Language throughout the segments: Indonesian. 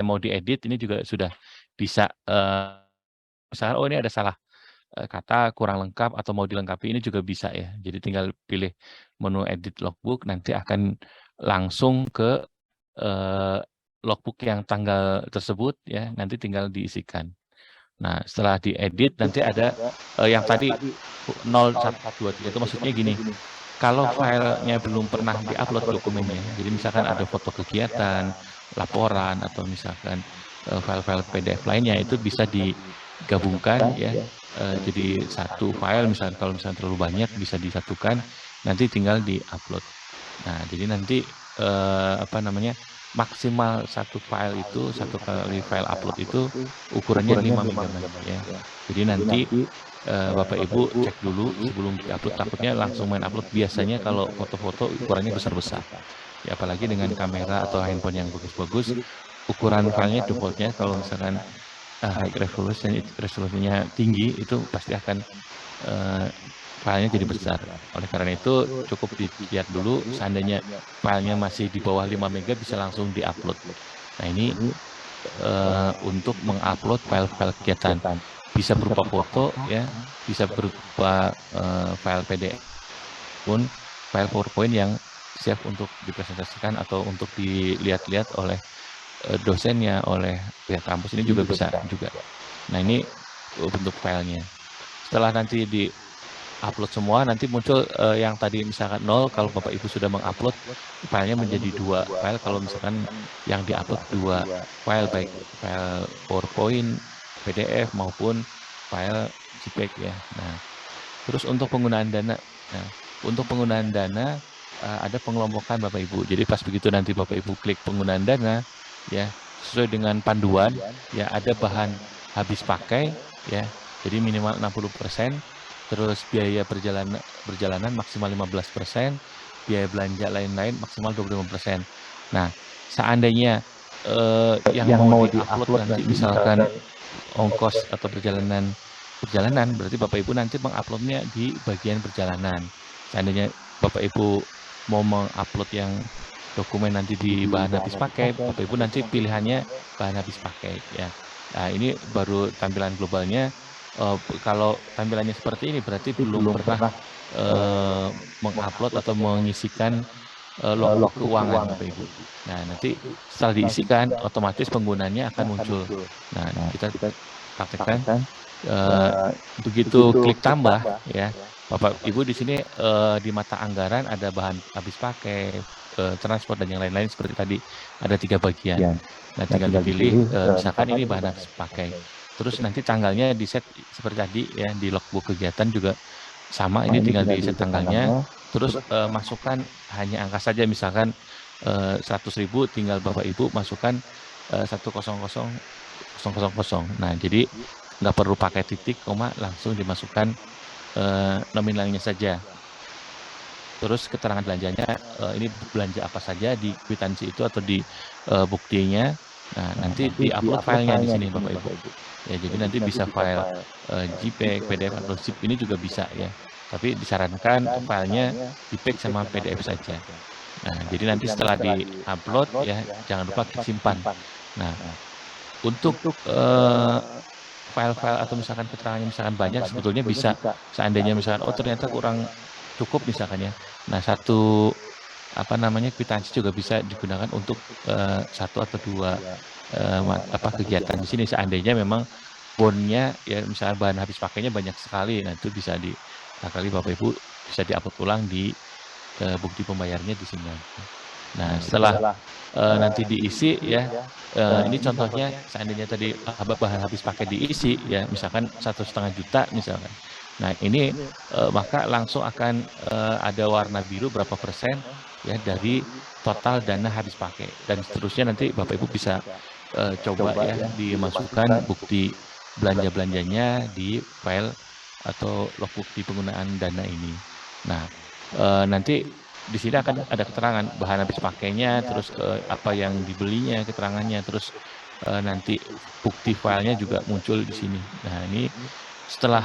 mau diedit ini juga sudah bisa, misalnya, oh ini ada salah kata, kurang lengkap atau mau dilengkapi ini juga bisa ya. Jadi tinggal pilih menu edit logbook, nanti akan langsung ke, eee, logbook yang tanggal tersebut ya, nanti tinggal diisikan. Nah, setelah diedit nanti ada, yang tadi 0, 1, 2, 3 itu maksudnya gini, kalau filenya belum pernah di-upload dokumennya, jadi misalkan ada foto kegiatan, laporan, atau misalkan, file-file PDF lainnya itu bisa digabungkan ya, jadi satu file misalkan kalau misalnya terlalu banyak bisa disatukan, nanti tinggal di-upload. Nah, jadi nanti, apa namanya, maksimal satu file itu, satu kali file upload itu ukurannya 5 megabyte ya. Jadi nanti, Bapak Ibu cek dulu sebelum di-upload, takutnya langsung main upload. Biasanya kalau foto-foto ukurannya besar-besar. Ya apalagi dengan kamera atau handphone yang bagus-bagus, ukuran filenya default-nya kalau misalkan, high resolution resolusinya tinggi, itu pasti akan, eee, filenya jadi besar. Oleh karena itu cukup dilihat dulu, seandainya filenya masih di bawah 5 mega bisa langsung di-upload. Nah ini, untuk mengupload file-file kegiatan. Bisa berupa foto ya, bisa berupa, file PDF pun file PowerPoint yang siap untuk dipresentasikan atau untuk dilihat-lihat oleh, dosennya, oleh pihak kampus ini juga bisa juga. Nah ini, bentuk filenya. Setelah nanti di-upload semua, nanti muncul, yang tadi misalkan 0 kalau Bapak Ibu sudah mengupload, filenya menjadi 2 file kalau misalkan yang di-upload 2 file, baik file PowerPoint, PDF, maupun file JPEG ya. Nah, terus untuk penggunaan dana, nah, untuk penggunaan dana, ada pengelompokan Bapak Ibu. Jadi pas begitu nanti Bapak Ibu klik penggunaan dana, ya, sesuai dengan panduan, ya ada bahan habis pakai, ya, jadi minimal 60%, terus biaya perjalanan maksimal 15%, biaya belanja lain-lain maksimal 25%. Nah, seandainya, yang mau di-upload nanti misalkan ongkos atau perjalanan berarti Bapak Ibu nanti menguploadnya di bagian perjalanan. Seandainya Bapak Ibu mau mengupload yang dokumen nanti di bahan habis pakai, Bapak Ibu nanti pilihannya bahan habis pakai ya. Nah, ini baru tampilan globalnya. Kalau tampilannya seperti ini berarti belum pernah, mengupload atau mengisikan, logbook keuangan Bapak Ibu. Nah, nanti setelah diisikan otomatis penggunanya akan muncul. Nah, kita praktekkan, eee, begitu klik tambah ya, Bapak Ibu di sini, di mata anggaran ada bahan habis pakai, transport dan yang lain-lain seperti tadi, ada 3 bagian. Nah tinggal dipilih, misalkan ini bahan habis pakai, terus nanti tanggalnya di-set seperti tadi ya, di logbook kegiatan juga sama, ini tinggal di-set tanggalnya, terus, masukkan hanya angka saja misalkan, 100.000 tinggal Bapak Ibu masukkan, 100.000. Nah jadi nggak perlu pakai titik, koma, langsung dimasukkan, nominalnya saja. Terus keterangan belanjanya, ini belanja apa saja di kwitansi itu atau di, buktinya. Nah, nanti di-upload filenya di sini Bapak Ibu. Ya jadi nanti bisa file, JPEG, PDF, atau ZIP ini juga bisa ya. Tapi disarankan filenya JPEG sama PDF saja. Nah, jadi nanti setelah di-upload ya jangan lupa klik simpan. Nah, untuk, file-file atau misalkan keterangannya misalkan banyak sebetulnya bisa seandainya misalkan, oh ternyata kurang cukup misalkan ya. Nah satu, apa namanya, kwitansi juga bisa digunakan untuk, 1 atau 2, kegiatan di sini seandainya memang bond-nya ya misalnya bahan habis pakainya banyak sekali. Nah itu bisa kali Bapak Ibu bisa di-upload ulang di, bukti pembayarannya di sini nanti. Nah setelah, nanti diisi ya, ini contohnya seandainya tadi, bahan habis pakai diisi ya, misalkan 1,5 juta misalkan. Nah ini, maka langsung akan, ada warna biru berapa persen ya dari total dana habis pakai dan seterusnya nanti Bapak Ibu bisa, coba ya dimasukkan bukti belanja-belanjanya di file atau log bukti penggunaan dana ini. Nah, nanti di sini akan ada keterangan bahan habis pakainya, terus, apa yang dibelinya, keterangannya, terus, nanti bukti filenya juga muncul di sini. Nah ini setelah,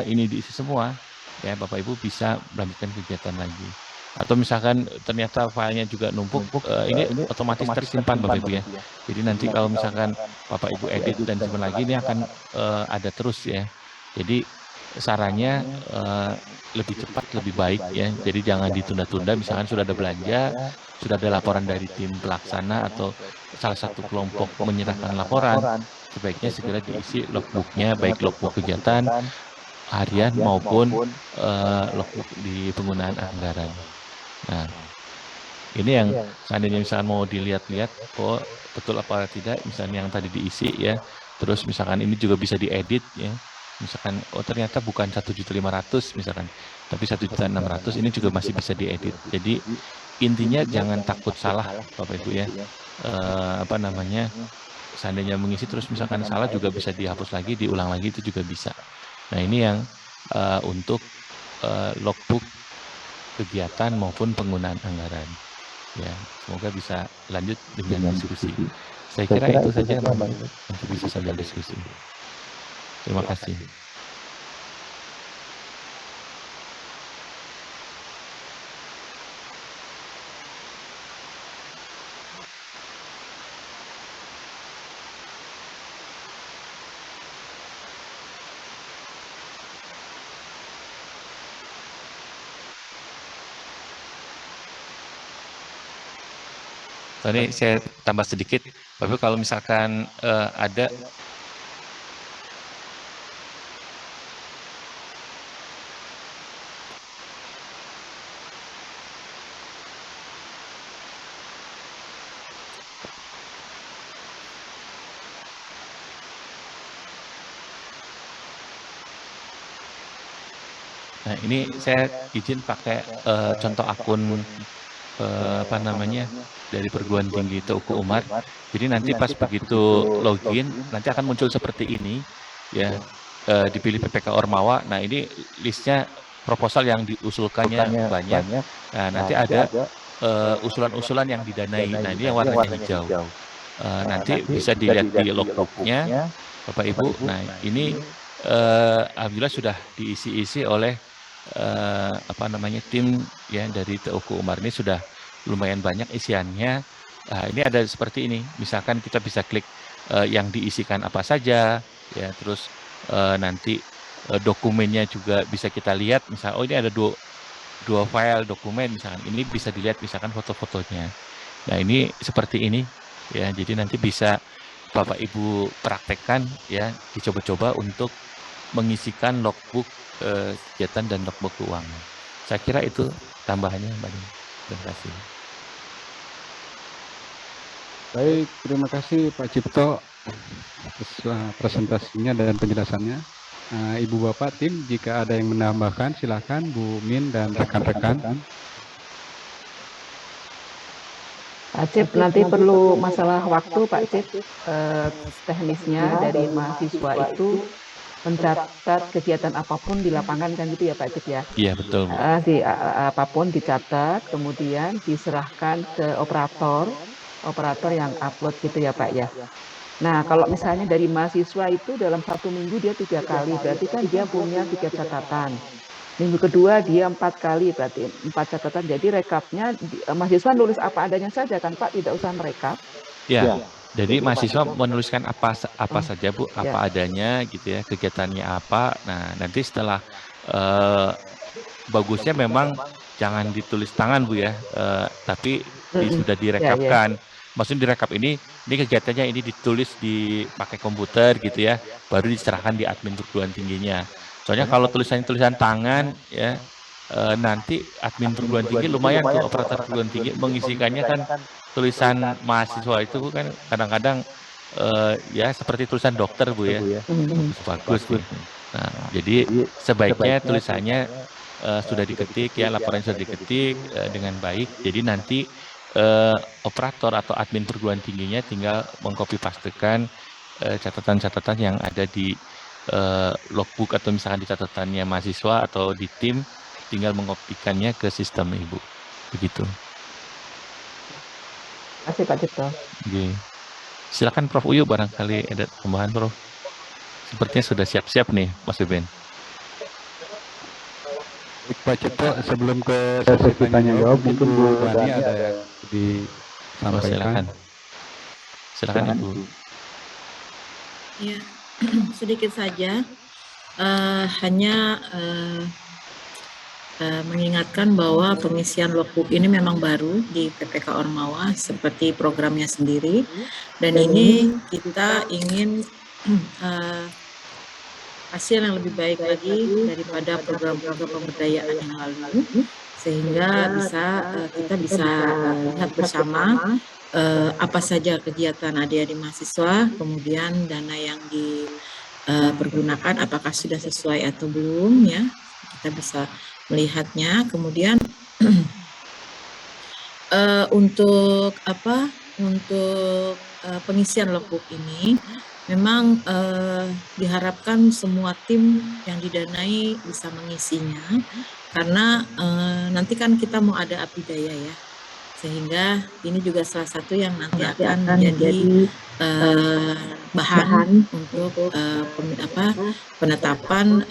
ini diisi semua, ya Bapak Ibu bisa melanjutkan kegiatan lagi. Atau misalkan ternyata filenya juga numpuk, ini otomatis tersimpan Bapak Ibu ya. Jadi nanti kalau misalkan Bapak Ibu edit dan simpan lagi, ini akan ada terus ya. Jadi sarannya lebih cepat lebih baik ya. Jadi jangan ditunda-tunda. Misalkan sudah ada belanja, sudah ada laporan dari tim pelaksana atau salah satu kelompok menyerahkan laporan, sebaiknya segera diisi logbooknya, baik logbook kegiatan harian maupun logbook di penggunaan anggaran. Nah, ini yang seandainya misalkan mau dilihat-lihat, oh betul apa tidak, misalnya yang tadi diisi ya, terus misalkan ini juga bisa diedit ya, misalkan oh ternyata bukan 1.500.000 misalkan, tapi 1.600.000 ini juga masih bisa diedit. Jadi intinya jangan takut salah Bapak Ibu ya, apa namanya, seandainya mengisi terus misalkan salah juga bisa dihapus lagi, diulang lagi itu juga bisa. Nah ini yang untuk logbook kegiatan maupun penggunaan anggaran. Ya, semoga bisa lanjut dengan diskusi. Saya kira itu saja Bapak Ibu, untuk bisa sambil diskusi. Terima kasih. Tadi saya tambah sedikit, Bapak kalau misalkan ada nah ini saya izin pakai contoh akun apa namanya dari perguruan tinggi Teuku Umar. Jadi nanti pas begitu login nanti akan muncul seperti ini ya, dipilih PPK Ormawa. Nah ini listnya proposal yang diusulkannya banyak. Nah nanti ada usulan-usulan yang didanai. Nah ini yang warnanya hijau. Nanti bisa dilihat di logbooknya Bapak Ibu. Nah ini alhamdulillah sudah diisi-isi oleh apa namanya tim ya dari Teuku Umar. Ini sudah lumayan banyak isiannya. Ini ada seperti ini. Misalkan kita bisa klik yang diisikan apa saja, ya. Terus nanti dokumennya juga bisa kita lihat. Misal, oh ini ada dua file dokumen, misalkan. Ini bisa dilihat, misalkan foto-fotonya. Nah ini seperti ini, ya. Jadi nanti bisa Bapak Ibu praktekkan, ya, dicoba-coba untuk mengisikan logbook kegiatan dan logbook keuangan. Saya kira itu tambahannya Mbak Dini. Terima kasih. Baik, terima kasih Pak Cipto atas presentasinya dan penjelasannya. Ibu Bapak tim, jika ada yang menambahkan silakan Bu Min dan rekan-rekan. Pak Cip, nanti perlu masalah waktu Pak Cip, teknisnya dari mahasiswa itu mencatat kegiatan apapun di lapangan kan gitu ya Pak Cip ya? Iya betul. Apapun dicatat, kemudian diserahkan ke operator yang upload gitu ya Pak ya? Nah kalau misalnya dari mahasiswa itu dalam 1 minggu dia 3 kali, berarti kan dia punya 3 catatan. Minggu kedua dia 4 kali, berarti 4 catatan. Jadi rekapnya mahasiswa nulis apa adanya saja kan Pak, tidak usah merekap. Ya, jadi mahasiswa menuliskan apa saja Bu, apa adanya gitu ya, kegiatannya apa. Nah nanti setelah bagusnya memang jangan ditulis tangan Bu ya, tapi sudah direkapkan. Maksudnya direkap ini kegiatannya ini ditulis pakai komputer gitu ya, baru diserahkan di admin perguruan tingginya. Soalnya kalau tulisan tangan ya, nanti admin perguruan tinggi lumayan tuh, operator perguruan tinggi mengisikannya kan tulisan mahasiswa itu kan kadang-kadang ya seperti tulisan dokter Bu ya, bagus nih. Nah jadi sebaiknya tulisannya sudah diketik ya, laporan sudah diketik dengan baik. Jadi nanti operator atau admin perguruan tingginya tinggal mengcopy pastekan catatan-catatan yang ada di logbook atau misalkan di catatannya mahasiswa atau di tim, tinggal mengopikannya ke sistem Ibu. Begitu. Terima kasih Pak Cipto. Oke. Silakan Prof Uyu, barangkali ada tambahan Prof. Sepertinya sudah siap-siap nih Mas Beben. Pak Cipto, sebelum ke sesi tanya jawab, mungkin Bu Dani ada yang Oh, disampaikan. silakan. Silakan Ibu. Ya, sedikit saja. Hanya mengingatkan bahwa pengisian logbook ini memang baru di PPK Ormawa seperti programnya sendiri, dan ini kita ingin hasil yang lebih baik lagi daripada program-program pemberdayaan yang lalu, sehingga kita bisa lihat bersama apa saja kegiatan adik-adik mahasiswa, kemudian dana yang dipergunakan apakah sudah sesuai atau belum, ya kita bisa melihatnya. Kemudian untuk pengisian logbook ini memang diharapkan semua tim yang didanai bisa mengisinya, karena nanti kan kita mau ada abdi daya ya, sehingga ini juga salah satu yang nanti akan menjadi bahan untuk penetapan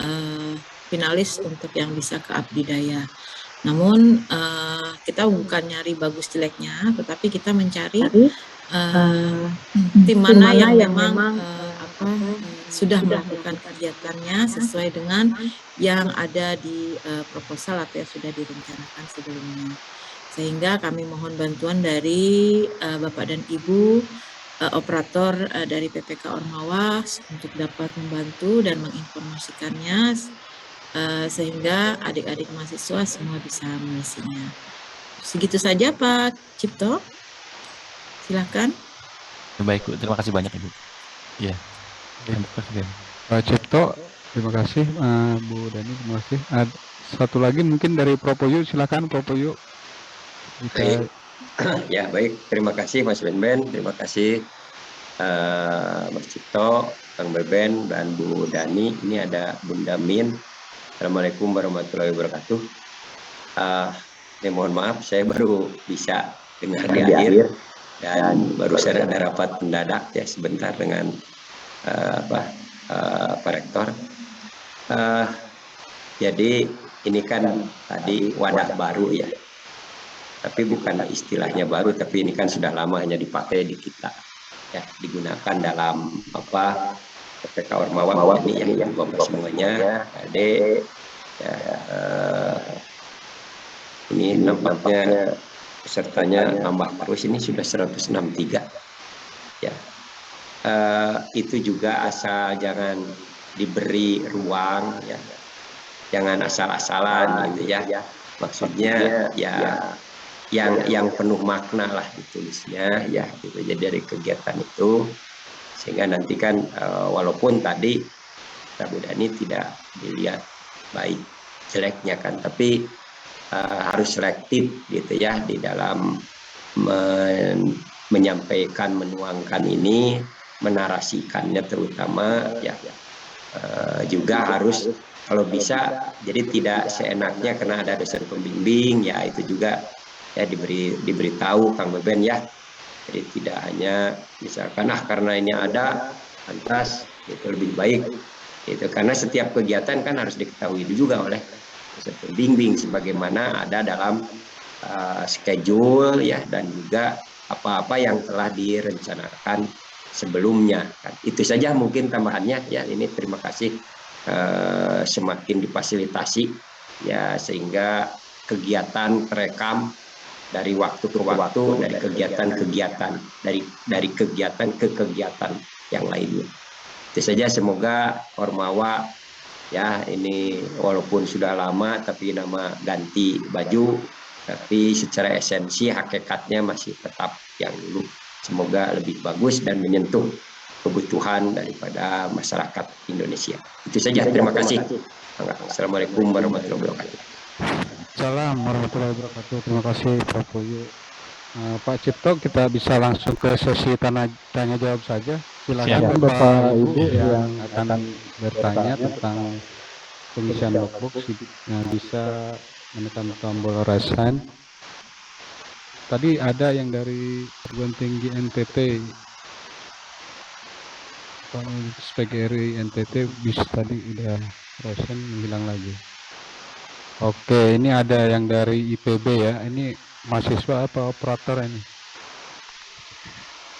finalis untuk yang bisa ke abdi daya. Namun kita bukan nyari bagus jeleknya, tetapi kita mencari tim mana yang memang sudah melakukan kegiatannya sesuai dengan yang ada di proposal atau yang sudah direncanakan sebelumnya. Sehingga kami mohon bantuan dari Bapak dan Ibu operator dari PPK Ormawa untuk dapat membantu dan menginformasikannya sehingga adik-adik mahasiswa semua bisa mengisinya. Segitu saja Pak Cipto. Silakan. Baik Bu, terima kasih banyak Ibu. Ya, Presiden. Pak Cipto, terima kasih. Bu Dani, terima kasih. Satu lagi mungkin dari Propoyu, silakan Propoyu. Baik. Ya baik, terima kasih Mas Ben, terima kasih Mas Cipto, Kang Beben, dan Bu Dani. Ini ada Bunda Min. Assalamualaikum warahmatullahi wabarakatuh. Mohon maaf, saya baru bisa dengar di akhir dan baru saya ada rapat mendadak ya sebentar dengan Pak Rektor. Jadi ini kan tadi wadah baru ya. Tapi bukan istilahnya baru, tapi ini kan sudah lama hanya dipakai di kita, ya digunakan dalam PPK Ormawa ini ya, Bapak semuanya, adik, ya, ini nampaknya pesertanya nambah terus, ini sudah 163, ya, itu juga asal jangan diberi ruang, ya, jangan asal-asalan gitu ya, maksudnya ya. Yang penuh makna lah ditulisnya ya gitu. Jadi dari kegiatan itu sehingga nanti kan walaupun tadi Bu Dani tidak dilihat baik jeleknya kan, tapi harus selektif gitu ya di dalam menyampaikan, menuangkan ini, menarasikannya terutama ya, juga harus kalau bisa jadi tidak seenaknya karena ada dosen pembimbing ya, itu juga ya diberitahu Kang Beben ya. Jadi tidak hanya misalkan karena ini ada lantas itu lebih baik itu, karena setiap kegiatan kan harus diketahui juga oleh dosen pembimbing sebagaimana ada dalam schedule ya, dan juga apa-apa yang telah direncanakan sebelumnya kan. Itu saja mungkin tambahannya ya. Ini terima kasih semakin difasilitasi ya, sehingga kegiatan terekam dari waktu ke waktu, dari kegiatan-kegiatan, dari kegiatan ke kegiatan yang lainnya. Itu saja, semoga Ormawa ya ini walaupun sudah lama tapi nama ganti baju, tapi secara esensi hakikatnya masih tetap yang dulu. Semoga lebih bagus dan menyentuh kebutuhan daripada masyarakat Indonesia. Itu saja, terima kasih. Assalamualaikum warahmatullahi wabarakatuh. Assalamualaikum warahmatullahi wabarakatuh. Terima kasih Pak Puyu. Pak Cipto, kita bisa langsung ke sesi tanya jawab saja. Silakan Bapak Ibu yang akan bertanya tentang pengisian logbook bisa menekan tombol raise hand. Tadi ada yang dari perguruan tinggi NTT, PGRI NTT, bis tadi udah raise hand, menghilang lagi. Oke, ini ada yang dari IPB ya. Ini mahasiswa apa operator ini?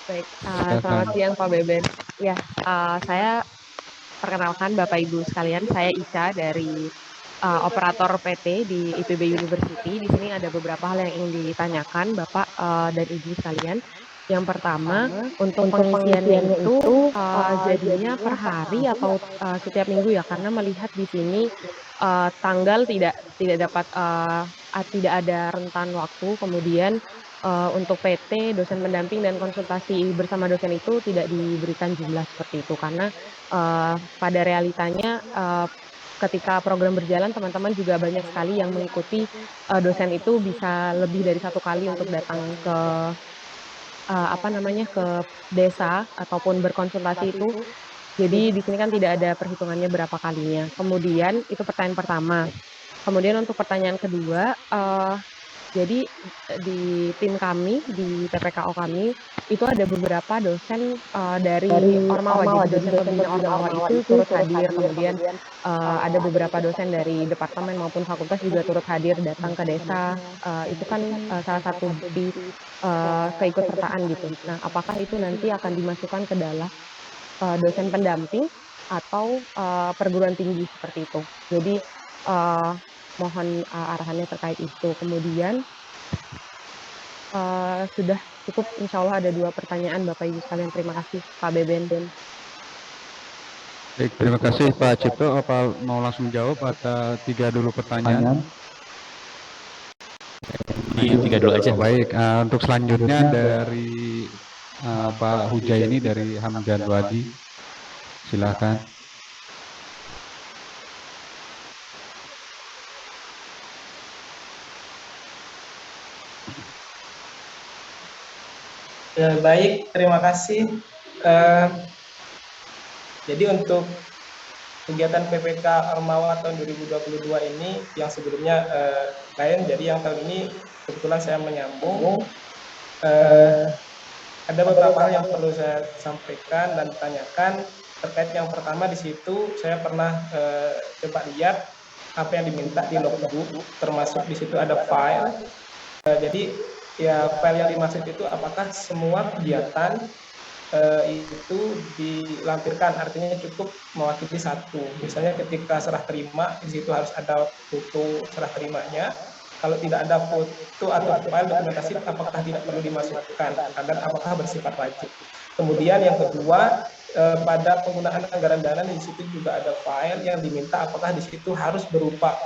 Baik, Silakan. selamat siang Pak Beben. Ya, saya perkenalkan Bapak Ibu sekalian, saya Ica dari operator PT di IPB University. Di sini ada beberapa hal yang ingin ditanyakan Bapak dan Ibu sekalian. Yang pertama, untuk pengisiannya itu jadinya per hari atau setiap minggu ya? Karena melihat di sini tanggal tidak dapat tidak ada rentan waktu. Kemudian untuk PT, dosen pendamping dan konsultasi bersama dosen itu tidak diberikan jumlah seperti itu karena pada realitanya ketika program berjalan teman-teman juga banyak sekali yang mengikuti dosen itu bisa lebih dari satu kali untuk datang ke ke desa ataupun berkonsultasi itu. Jadi di sini kan tidak ada perhitungannya berapa kalinya. Kemudian itu pertanyaan pertama. Kemudian untuk pertanyaan kedua, jadi di tim kami, di TPKO kami, itu ada beberapa dosen dari Ormawa, jadi dosen pembina Ormawa itu turut hadir. Kemudian ada beberapa dosen dari departemen maupun fakultas juga turut hadir datang ke desa. Itu kan salah satu bukti keikutsertaan gitu. Nah, apakah itu nanti akan dimasukkan ke dalam dosen pendamping atau perguruan tinggi seperti itu? Jadi mohon arahannya terkait itu. Kemudian sudah cukup, insya Allah ada 2 pertanyaan Bapak Ibu sekalian. Terima kasih Pak Beben. Baik, terima kasih Pak Cipto. Apa mau langsung jawab atau 3 dulu pertanyaan? Di 3 dulu aja. Baik, untuk selanjutnya dari Pak Hujaini dari Hamdan Wadi. Silakan. Ya, baik, terima kasih. Jadi untuk kegiatan PPK Ormawa tahun 2022 ini yang sebelumnya lain, jadi yang tahun ini kebetulan saya menyambung. Ada beberapa hal yang perlu saya sampaikan dan tanyakan. Terkait yang pertama, di situ saya pernah coba lihat apa yang diminta di logbook, termasuk di situ ada file. Jadi ya file yang dimaksud itu apakah semua kegiatan itu dilampirkan, artinya cukup mewakili satu. Misalnya ketika serah terima, di situ harus ada foto serah terimanya. Kalau tidak ada foto atau file dokumentasi, apakah tidak perlu dimasukkan, dan apakah bersifat wajib. Kemudian yang kedua, pada penggunaan anggaran dana di situ juga ada file yang diminta, apakah di situ harus berupa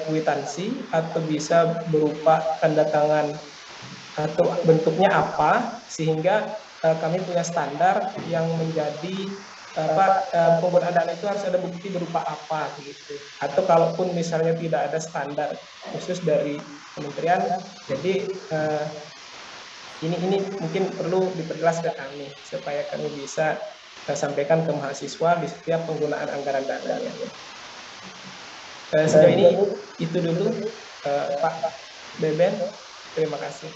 kwitansi atau bisa berupa tanda tangan atau bentuknya apa, sehingga kami punya standar yang menjadi penggunaan dana itu harus ada bukti berupa apa gitu. Atau kalaupun misalnya tidak ada standar khusus dari kementerian, jadi ini mungkin perlu diperjelas ke kami supaya kami bisa sampaikan ke mahasiswa di setiap penggunaan anggaran dananya. Sejauh ini itu dulu Pak Beben, terima kasih.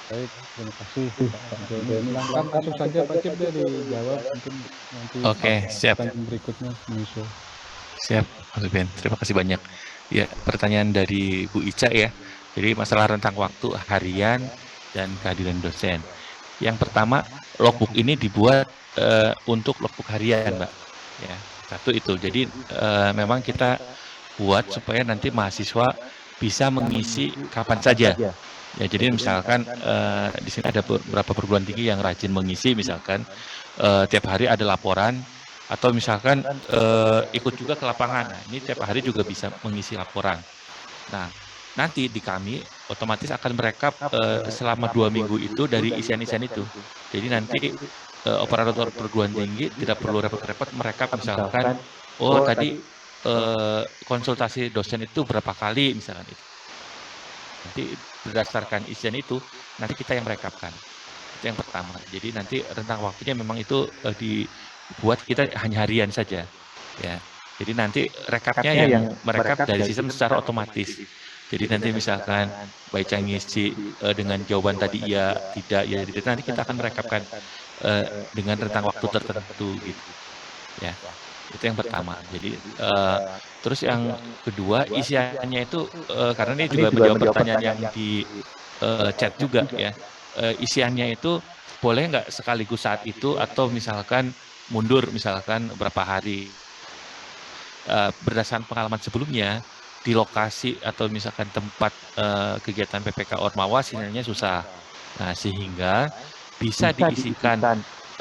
Baik, terima kasih Pak Beben. Langsung saja Pak Cip dijawab, mungkin nanti siap. Berikutnya menyusul. Siap, Mas Ben. Terima kasih banyak. Ya, pertanyaan dari Bu Ica ya. Jadi masalah rentang waktu harian dan kehadiran dosen. Yang pertama, logbook ini dibuat untuk logbook harian, Mbak. Ya, satu itu. Jadi memang kita buat supaya nanti mahasiswa bisa mengisi kapan saja. Ya, jadi misalkan di sini ada beberapa perguruan tinggi yang rajin mengisi, misalkan tiap hari ada laporan, atau misalkan ikut juga ke lapangan. Nah, ini tiap hari juga bisa mengisi laporan. Nah, nanti di kami otomatis akan merekap selama 2 minggu itu dari isian-isian itu. Jadi nanti operator perguruan tinggi tidak perlu repot-repot merekap, misalkan, oh tadi konsultasi dosen itu berapa kali, misalkan itu. Nanti berdasarkan isian itu, nanti kita yang merekapkan. Itu yang pertama. Jadi nanti rentang waktunya memang itu dibuat kita hanya harian saja. Ya. Jadi nanti rekapnya yang merekap dari sistem secara otomatis. Jadi nanti misalkan baca ngisi dengan jawaban tadi iya, tidak, ya, tidak. Nanti kita akan merekapkan dengan rentang waktu tertentu gitu. Ya. Itu yang pertama. Jadi terus yang kedua isiannya itu karena ini juga menjawab pertanyaan yang di chat juga ya. Isiannya itu boleh nggak sekaligus saat itu atau misalkan mundur misalkan berapa hari. Berdasarkan pengalaman sebelumnya di lokasi atau misalkan tempat kegiatan PPK Ormawa sinyalnya susah. Nah, sehingga bisa diisikan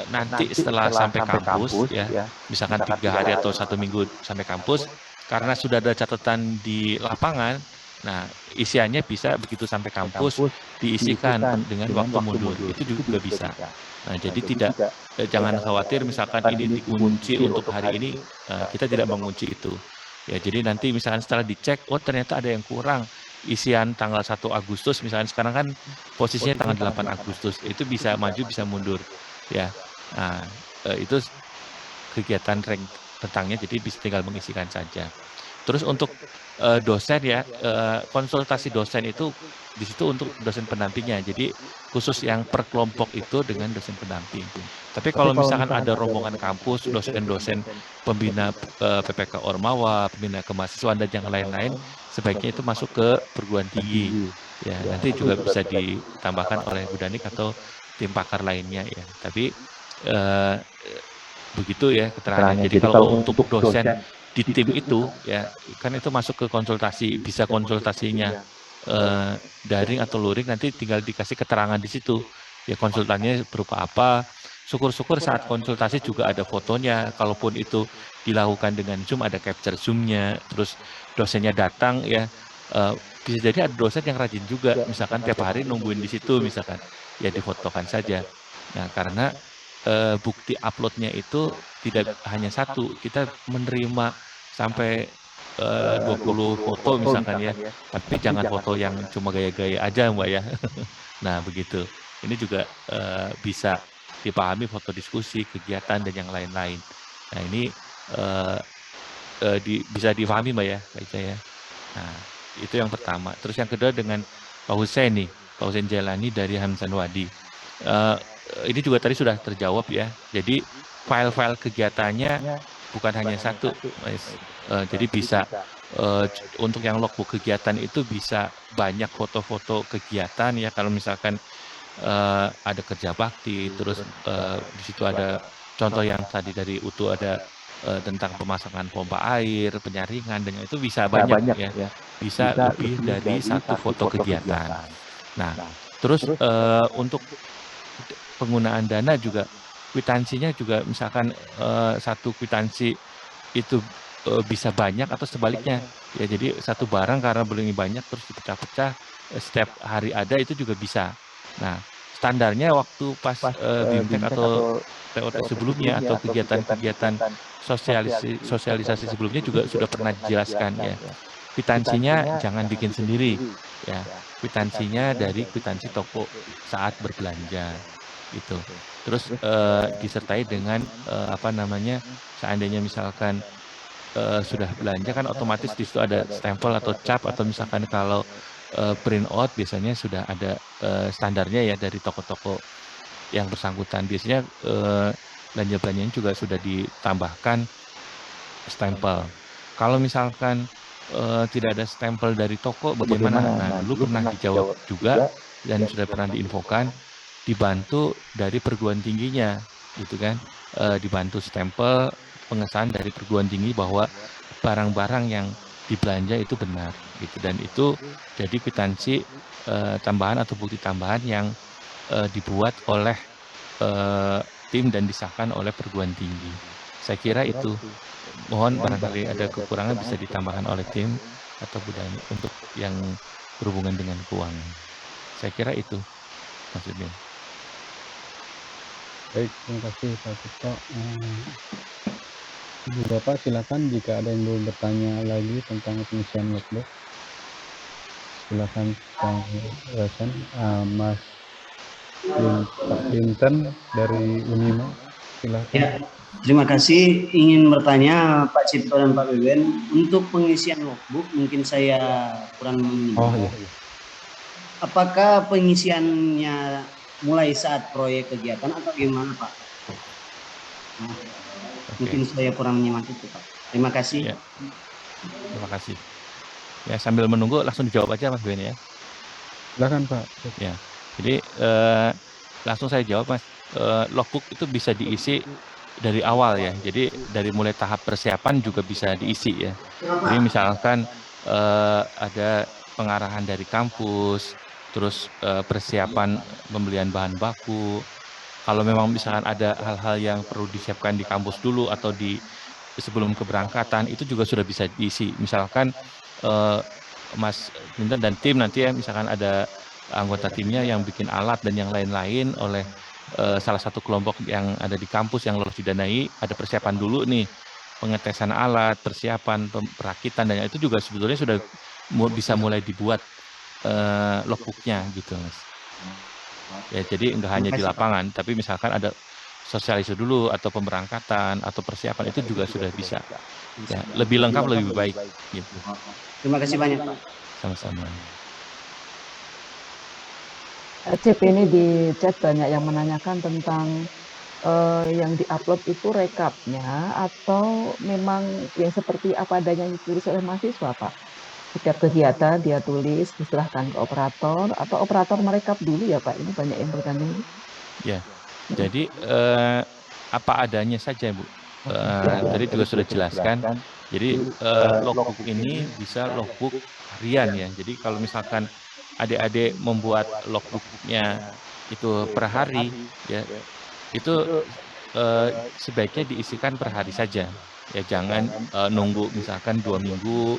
nanti setelah sampai kampus ya, misalkan 3 hari atau 1 minggu sampai kampus, karena sudah ada catatan di lapangan. Nah, isiannya bisa begitu sampai kampus diisikan dengan waktu mundur. Itu juga bisa. Nah, jadi jangan khawatir misalkan ini dikunci untuk hari ini, kita tidak mengunci itu. Ya, jadi nanti misalkan setelah dicek, oh ternyata ada yang kurang isian tanggal 1 Agustus, misalkan sekarang kan posisinya tanggal 8 Agustus, itu bisa maju bisa mundur. Ya, nah itu kegiatan tentangnya, jadi bisa tinggal mengisikan saja. Terus untuk dosen ya, konsultasi dosen itu di situ untuk dosen pendampingnya. Jadi khusus yang per kelompok itu dengan dosen pendamping. Tapi kalau misalkan ada rombongan kampus, dosen-dosen pembina PPK Ormawa, pembina kemahasiswaan dan yang lain-lain, sebaiknya itu masuk ke perguruan tinggi. Ya, nanti juga bisa ditambahkan oleh Bu Danik atau tim pakar lainnya ya. Tapi begitu ya keterangannya. Jadi kalau untuk dosen di tim itu ya kan itu masuk ke konsultasi, bisa konsultasinya daring atau luring, nanti tinggal dikasih keterangan di situ ya konsultannya berupa apa. Syukur-syukur saat konsultasi juga ada fotonya, kalaupun itu dilakukan dengan Zoom ada capture Zoom-nya, terus dosennya datang ya, bisa jadi ada dosen yang rajin juga, misalkan tiap hari nungguin di situ misalkan, ya difotokan saja. Nah, karena bukti uploadnya itu tidak hanya satu, kita menerima sampai 20 foto misalkan ya, tapi jangan foto yang cuma gaya-gaya aja Mbak ya. Nah begitu, ini juga bisa dipahami foto diskusi, kegiatan dan yang lain-lain. Nah ini bisa dipahami Mbak ya, Kak Ica ya. Nah itu yang pertama. Terus yang kedua dengan Pak Hussein nih, Pak Hussein Jalani dari Hamsan Wadi. Ini juga tadi sudah terjawab ya. Jadi file-file kegiatannya bukan hanya satu, jadi bisa untuk yang logbook kegiatan itu bisa banyak foto-foto kegiatan ya. Kalau misalkan ada kerja bakti, terus di situ ada contoh yang tadi dari UTU ada tentang pemasangan pompa air, penyaringan, dengan itu bisa banyak ya, bisa lebih dari satu foto kegiatan. Nah, terus untuk penggunaan dana juga kwitansinya juga misalkan satu kwitansi itu bisa banyak atau sebaliknya ya, jadi satu barang karena beli banyak terus dipecah-pecah setiap hari ada, itu juga bisa. Nah standarnya waktu pas BIMTEK atau TOT sebelumnya atau kegiatan-kegiatan sosialisasi sebelumnya juga sudah pernah dijelaskan ya, kwitansinya jangan bikin sendiri ya, kwitansinya dari kwitansi toko saat berbelanja gitu. Terus disertai dengan seandainya misalkan sudah belanja kan otomatis di situ ada stempel atau cap, atau misalkan kalau print out biasanya sudah ada standarnya ya dari toko-toko yang bersangkutan. Biasanya belanja-belanjanya juga sudah ditambahkan stempel. Kalau misalkan tidak ada stempel dari toko bagaimana? Nah dulu pernah dijawab juga dan sudah pernah diinfokan, dibantu dari perguruan tingginya gitu kan, dibantu stempel pengesahan dari perguruan tinggi bahwa barang-barang yang dibelanja itu benar gitu, dan itu jadi kwitansi tambahan atau bukti tambahan yang dibuat oleh tim dan disahkan oleh perguruan tinggi. Saya kira itu, mohon barangkali ada kekurangan bisa ditambahkan oleh tim atau Bu Dani untuk yang berhubungan dengan keuangan. Saya kira itu maksudnya. Baik, terima kasih Pak Cipto. Ibu Bapak silakan jika ada yang mau bertanya lagi tentang pengisian logbook. Silakan Kang Rasen, Mas Dinten dari Unima, silakan. Ya, terima kasih. Ingin bertanya Pak Cipto dan Pak Beben, untuk pengisian logbook mungkin saya kurang mengerti. Oh iya. Apakah pengisiannya mulai saat proyek kegiatan atau gimana Pak? Mungkin saya kurang menyimak itu, Pak. Terima kasih. Ya, terima kasih. Ya, sambil menunggu langsung dijawab aja Mas Ben ya. Silakan Pak. Ya, jadi langsung saya jawab Mas. Logbook itu bisa diisi dari awal ya. Jadi dari mulai tahap persiapan juga bisa diisi ya. Jadi misalkan ada pengarahan dari kampus, terus persiapan pembelian bahan baku. Kalau memang misalkan ada hal-hal yang perlu disiapkan di kampus dulu atau di sebelum keberangkatan itu juga sudah bisa diisi. Misalkan Mas Minton dan tim nanti ya, misalkan ada anggota timnya yang bikin alat dan yang lain-lain oleh salah satu kelompok yang ada di kampus yang lolos didanai, ada persiapan dulu nih, pengetesan alat, persiapan perakitan, dan itu juga sebetulnya sudah bisa mulai dibuat logbooknya gitu Mas. Ya, jadi nggak hanya di lapangan, tapi misalkan ada sosialisasi dulu atau pemberangkatan atau persiapan itu juga sudah bisa. Ya, lebih lengkap, lebih baik gitu. Terima kasih banyak, Pak. Sama-sama. Cip, ini di chat banyak yang menanyakan tentang yang diupload itu rekapnya atau memang yang seperti apa adanya yang ditulis oleh mahasiswa, Pak? Setiap kegiatan dia tulis, diserahkan ke operator, atau operator merekap dulu ya Pak? Ini banyak yang bertanya. Ya, jadi apa adanya saja Bu. Tadi juga sudah jelaskan. Jadi logbook ini bisa logbook harian ya. Jadi kalau misalkan adik-adik membuat logbooknya itu per hari, ya itu sebaiknya diisikan per hari saja. Ya jangan nunggu misalkan 2 minggu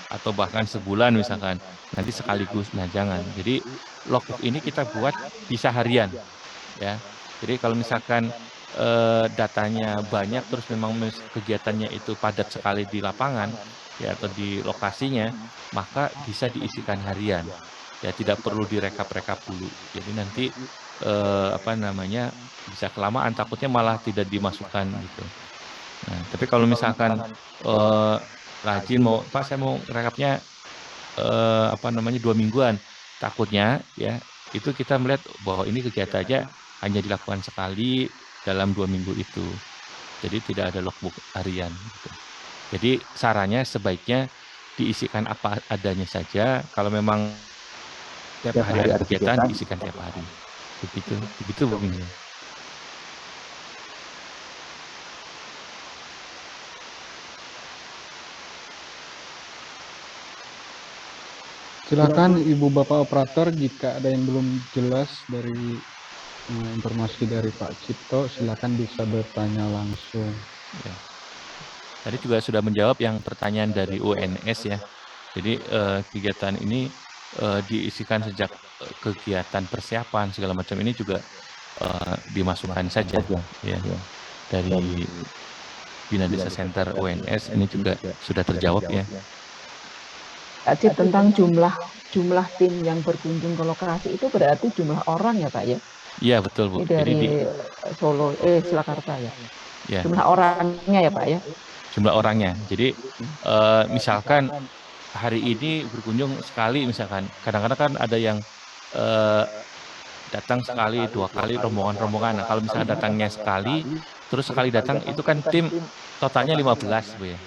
atau bahkan sebulan misalkan. Nanti sekaligus. Nah jangan. Jadi logbook ini kita buat bisa harian. Ya, jadi kalau misalkan datanya banyak terus memang kegiatannya itu padat sekali di lapangan ya atau di lokasinya, maka bisa diisikan harian. Ya tidak perlu direkap-rekap dulu. Jadi nanti apa namanya bisa kelamaan, takutnya malah tidak dimasukkan gitu. Nah, tapi kalau misalkan rajin mau, Pak saya mau rekapnya apa namanya 2 mingguan, takutnya ya itu kita melihat bahwa ini kegiatannya hanya dilakukan sekali dalam 2 minggu itu. Jadi tidak ada logbook harian. Gitu. Jadi sarannya sebaiknya diisikan apa adanya saja. Kalau memang tiap hari ada kegiatan, diisikan tiap hari. Begitu Bu Min. Silakan Ibu Bapak operator jika ada yang belum jelas dari informasi dari Pak Cipto, silakan bisa bertanya langsung. Ya. Tadi juga sudah menjawab yang pertanyaan dari UNS ya. Jadi kegiatan ini diisikan sejak kegiatan persiapan segala macam ini juga dimasukkan saja ya dari Bina Desa Center UNS ini juga sudah terjawab ya. Cip, tentang jumlah tim yang berkunjung ke lokasi itu berarti jumlah orang ya Pak ya? Iya betul Bu. Ini dari jadi Solo, Surakarta ya? Ya. Jumlah orangnya ya Pak ya? Jumlah orangnya. Jadi misalkan hari ini berkunjung sekali misalkan, kadang-kadang kan ada yang datang sekali, 2 kali, rombongan-rombongan. Nah, kalau misalnya datangnya sekali, terus sekali datang itu kan tim totalnya 15 Bu ya.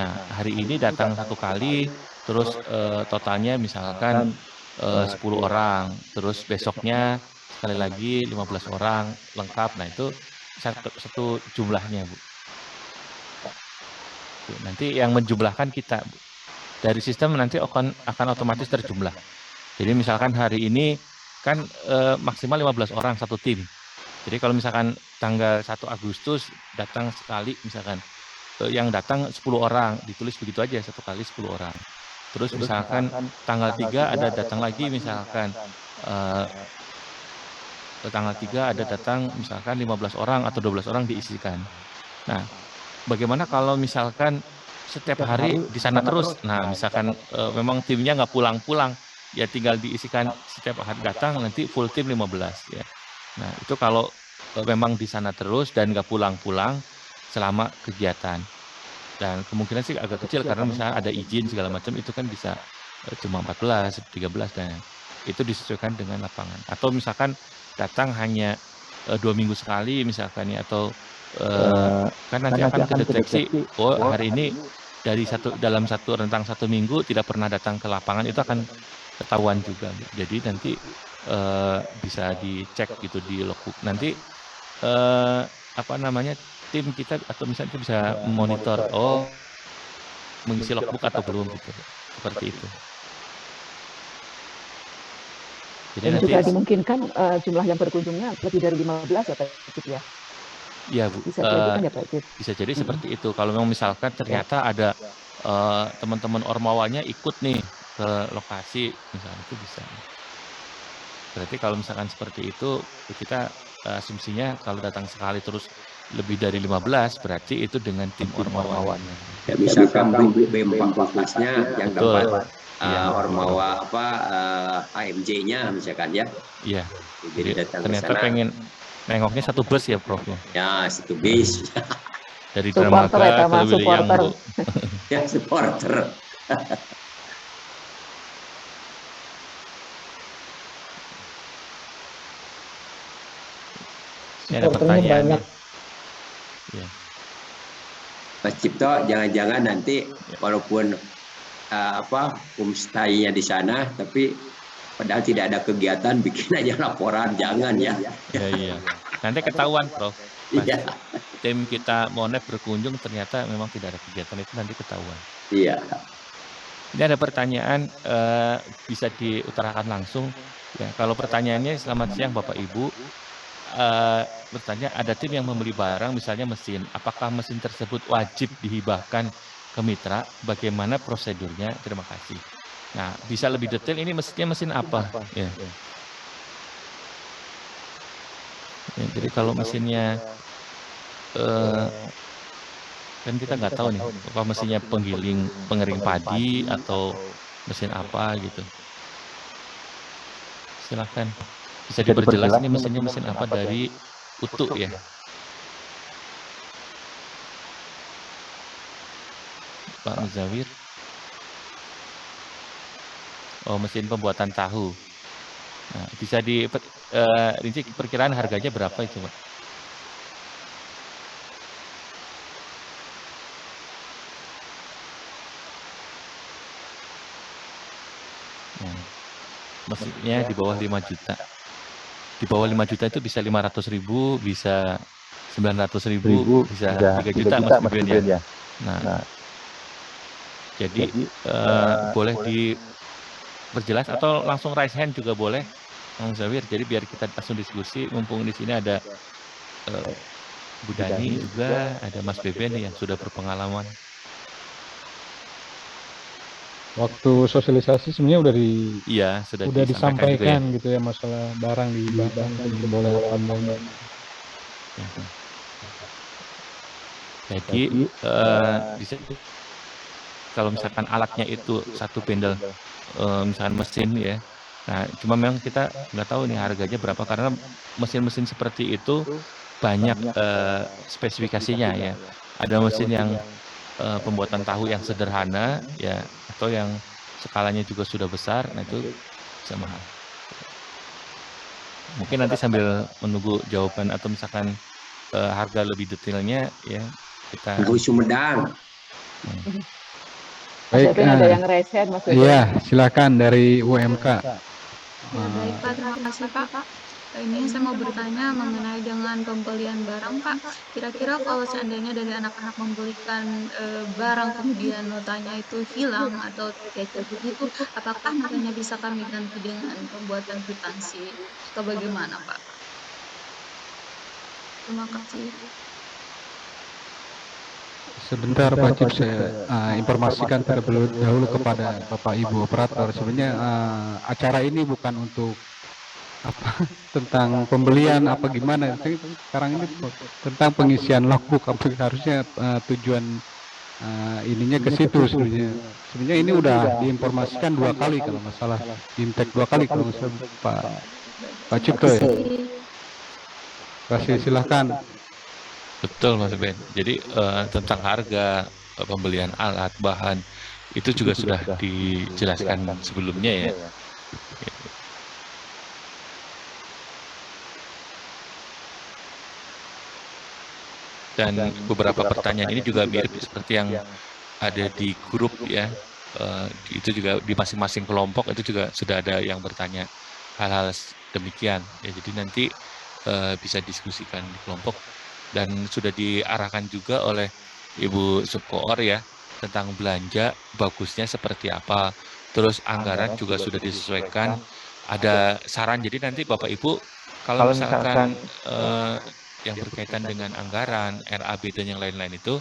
Nah, hari ini datang 1 kali, terus totalnya misalkan 10 orang, terus besoknya sekali lagi 15 orang lengkap. Nah, itu satu jumlahnya Bu. Nanti yang menjumlahkan kita Bu. Dari sistem nanti akan otomatis terjumlah. Jadi misalkan hari ini kan maksimal 15 orang satu tim. Jadi kalau misalkan tanggal 1 Agustus datang sekali misalkan, yang datang 10 orang, ditulis begitu aja, 1 kali 10 orang. Terus misalkan tanggal 3 ada datang lagi misalkan, tanggal 3 ada datang misalkan 15 orang atau 12 orang diisikan. Nah, bagaimana kalau misalkan setiap hari di sana terus? Nah, misalkan memang timnya nggak pulang-pulang, ya tinggal diisikan setiap hari datang, nanti full tim 15 ya. Nah, itu kalau memang di sana terus dan nggak pulang-pulang selama kegiatan. Dan kemungkinan sih agak kecil karena misalnya ada izin segala macam itu kan bisa cuma 14, 13 dan itu disesuaikan dengan lapangan. Atau misalkan datang hanya 2 minggu sekali misalkan ya, atau kan nanti akan kedeteksi, oh hari ini dalam rentang 1 minggu tidak pernah datang ke lapangan, itu akan ketahuan juga. Jadi nanti bisa dicek gitu di logbook. Nanti tim kita atau misalnya itu bisa monitor, oh mengisi logbook atau belum gitu, seperti itu. Jadi Dan nanti juga dimungkinkan jumlah yang berkunjungnya lebih dari 15 ya Pak Cip ya? ya Bu, Bisa jadi kan ya Pak Cip? bisa jadi seperti itu. Kalau memang misalkan ternyata ada teman-teman ormawanya ikut nih ke lokasi, misalnya itu bisa. Berarti kalau misalkan seperti itu, kita asumsinya kalau datang sekali terus lebih dari 15, berarti itu dengan tim ormawa. Ya, misalkan BEM-14-nya yang Betul. dapat ormawa AMJ-nya misalkan ya. Iya. Jadi datang ke ternyata sana. pengen nengoknya satu bus ya Prof ya. Ya, satu bis. Dari Dramaga ke Lewiliang, Bu. Ya, supporter. Ini ada pertanyaan. Ya. Mas Cipto, jangan-jangan nanti walaupun homestay-nya di sana, tapi padahal tidak ada kegiatan, bikin aja laporan, jangan ya. Iya. Nanti ketahuan, Prof. Iya. Tim kita Monep berkunjung, ternyata memang tidak ada kegiatan, itu nanti ketahuan. Iya. Ini ada pertanyaan, bisa diutarakan langsung. Ya, kalau pertanyaannya, selamat siang Bapak Ibu. Bertanya, ada tim yang membeli barang, misalnya mesin. Apakah mesin tersebut wajib dihibahkan ke mitra? Bagaimana prosedurnya? Terima kasih. Nah, bisa lebih detail, ini mesinnya mesin apa? Ya. Ya, jadi kalau mesinnya, kan kita nggak tahu nih, apa mesinnya pengering padi atau mesin apa gitu. Silahkan. Bisa diperjelas ini mesinnya mesin apa dari Utu ya. Pak Muzawir. Oh, mesin pembuatan tahu. Nah, bisa rinci perkiraan harganya berapa itu, Pak? Nah, mesinnya di bawah 5 juta. Di bawah 5 juta itu bisa 500.000, bisa 900.000, bisa 3 juta Mas Biben ya. Nah, jadi boleh diperjelas atau langsung raise hand juga boleh, Bang Zawir. Jadi biar kita langsung diskusi, mumpung di sini ada Bu Dani juga, ada Mas Beben yang sudah berpengalaman. Waktu sosialisasi sebenarnya sudah disampaikan gitu ya, masalah barang dihibahkan boleh apa. Jadi bisa kalau misalkan alatnya itu satu bendel, misalkan mesin ya. Nah, cuma memang kita nggak tahu nih harganya berapa, karena mesin-mesin seperti itu banyak spesifikasinya ya. Ada mesin yang pembuatan tahu yang sederhana ya, atau yang skalanya juga sudah besar, nah itu bisa mahal. Mungkin nanti sambil menunggu jawaban atau misalkan harga lebih detailnya ya, kita Sumedang. Baik, ada yang raise hand, Mas Beben. Iya, silakan dari UMK. Ya, baik Pak, terima kasih Pak. Ini saya mau bertanya mengenai dengan pembelian barang Pak. Kira-kira kalau seandainya dari anak-anak membelikan barang kemudian notanya itu hilang atau cacat begitu, apakah notanya bisa kami ganti dengan pembuatan kwitansi atau bagaimana Pak? Terima kasih. Sebentar Pak Cip, saya informasikan terlebih dahulu kepada Bapak Ibu operator. Sebenarnya acara ini bukan untuk tentang pembelian apa gimana. Sekarang ini tentang pengisian logbook. Harusnya tujuan ininya ke situ sebenarnya. Sebenarnya ini udah diinformasikan 2 kali kalau nggak salah, intek 2 kali kalau nggak salah Pak Cipto ya. Kasih silahkan. Betul Mas Ben. Jadi tentang harga pembelian alat bahan itu juga sudah dijelaskan sebelumnya ya. Dan beberapa pertanyaan ini juga mirip seperti yang ada di grup ya. Itu juga di masing-masing kelompok itu juga sudah ada yang bertanya hal-hal demikian. Ya, jadi nanti bisa diskusikan di kelompok dan sudah diarahkan juga oleh Ibu Subkoor ya tentang belanja bagusnya seperti apa. Terus anggaran juga sudah disesuaikan. Ada saran, jadi nanti Bapak Ibu kalau misalkan yang berkaitan dengan anggaran, RAB dan yang lain-lain itu,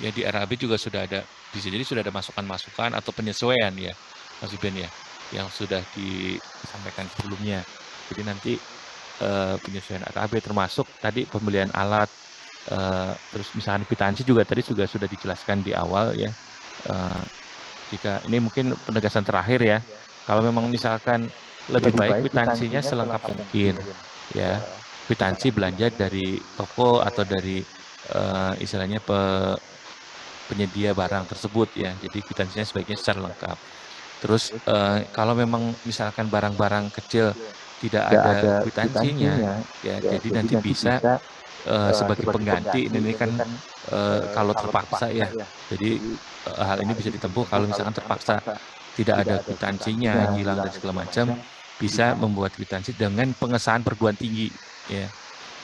ya di RAB juga sudah ada, bisa jadi sudah ada masukan-masukan atau penyesuaian ya, Mas Ben ya, yang sudah disampaikan sebelumnya. Jadi nanti penyesuaian RAB termasuk tadi pembelian alat, terus misalkan kwitansi juga tadi sudah dijelaskan di awal ya. Jika ini mungkin penegasan terakhir ya, kalau memang misalkan lebih baik kwitansinya selengkap mungkin ya, kwitansi belanja dari toko atau dari istilahnya penyedia barang tersebut ya, jadi kwitansinya sebaiknya secara lengkap. Terus kalau memang misalkan barang-barang kecil tidak ada kwitansinya ya, jadi nanti bisa sebagai pengganti ini kan kalau terpaksa ya, jadi hal ini bisa ditempuh kalau misalkan terpaksa tidak ada kwitansinya, hilang dan segala macam, bisa membuat kwitansi dengan pengesahan perguruan tinggi ya,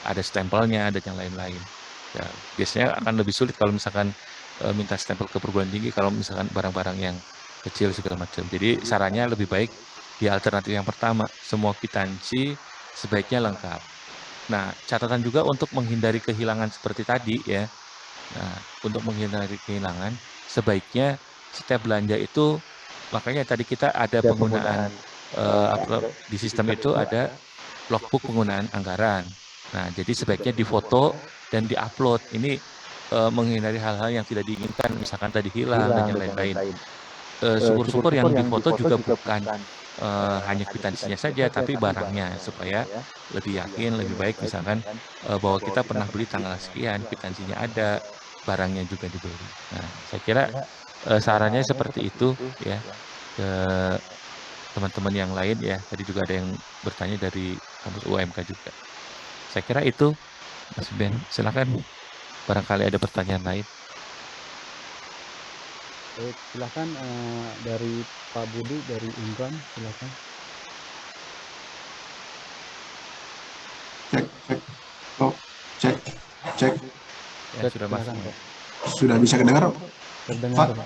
ada stempelnya dan yang lain-lain ya. Biasanya akan lebih sulit kalau misalkan minta stempel ke perguruan tinggi kalau misalkan barang-barang yang kecil segala macam. Jadi sarannya lebih baik di alternatif yang pertama, semua kwitansi sebaiknya lengkap. Nah, catatan juga untuk menghindari kehilangan seperti tadi ya. Nah, untuk menghindari kehilangan, sebaiknya setiap belanja itu, makanya tadi kita ada penggunaan di sistem itu ada logbook penggunaan anggaran. Nah, jadi sebaiknya difoto dan diupload. Ini menghindari hal-hal yang tidak diinginkan, misalkan tadi hilang dan yang lain-lain. Syukur-syukur yang difoto juga bukan hanya kwitansinya saja, tapi barangnya, supaya lebih yakin, lebih baik misalkan bahwa kita pernah beli tanggal sekian, kwitansinya ada, barangnya juga dibeli. Nah, saya kira sarannya seperti itu ya ke teman-teman yang lain ya. Tadi juga ada yang bertanya dari kampus UMK juga. Saya kira itu, Mas Ben. Silakan, barangkali ada pertanyaan lain. Baik, silakan dari Pak Budi dari Unram, silakan. Cek. Ya, sudah masuk. Sudah bisa kedengar, Pak?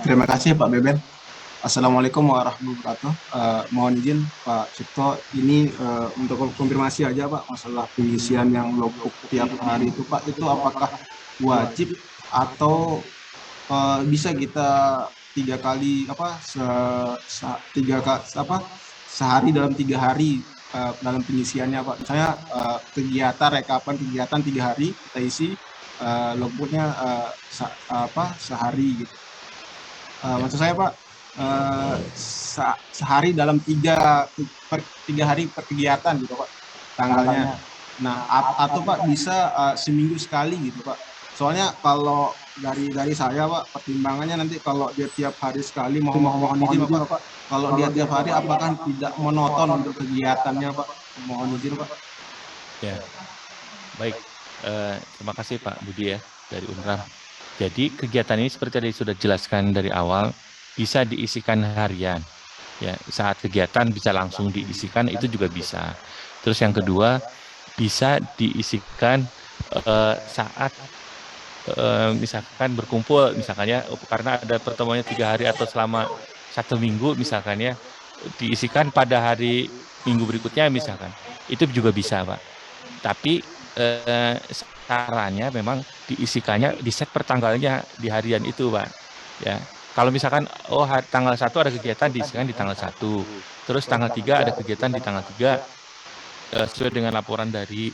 Terima kasih Pak Beben. Assalamualaikum warahmatullahi wabarakatuh. Mohon izin Pak Cipto, ini untuk konfirmasi aja Pak, masalah pengisian yang logbook tiap hari itu Pak, itu apakah wajib atau bisa kita 3 kali sehari dalam 3 hari dalam pengisiannya Pak. Misalnya kegiatan rekapan kegiatan 3 hari kita isi logbooknya sehari gitu. Maksud saya Pak, sehari dalam 3 hari per kegiatan gitu Pak tanggalnya. Nah, atau Pak bisa seminggu sekali gitu Pak. Soalnya kalau dari saya Pak, pertimbangannya nanti kalau dia tiap hari sekali, mohon izin Pak, kalau dia tiap hari apakah tidak monoton untuk kegiatannya Pak? Mohon izin Pak. Ya, baik. Terima kasih Pak Budi ya dari Unram. Jadi kegiatan ini seperti tadi sudah jelaskan dari awal, bisa diisikan harian. Ya, saat kegiatan bisa langsung diisikan, itu juga bisa. Terus yang kedua, bisa diisikan saat misalkan berkumpul, misalkan ya, karena ada pertemuannya 3 hari atau selama 1 minggu misalkan ya, diisikan pada hari minggu berikutnya misalkan, itu juga bisa Pak. Tapi caranya memang diisikannya di set per tanggalnya di harian itu Pak ya. Kalau misalkan tanggal 1 ada kegiatan, diisikan di tanggal 1, terus tanggal 3 ada kegiatan di tanggal 3, sesuai dengan laporan dari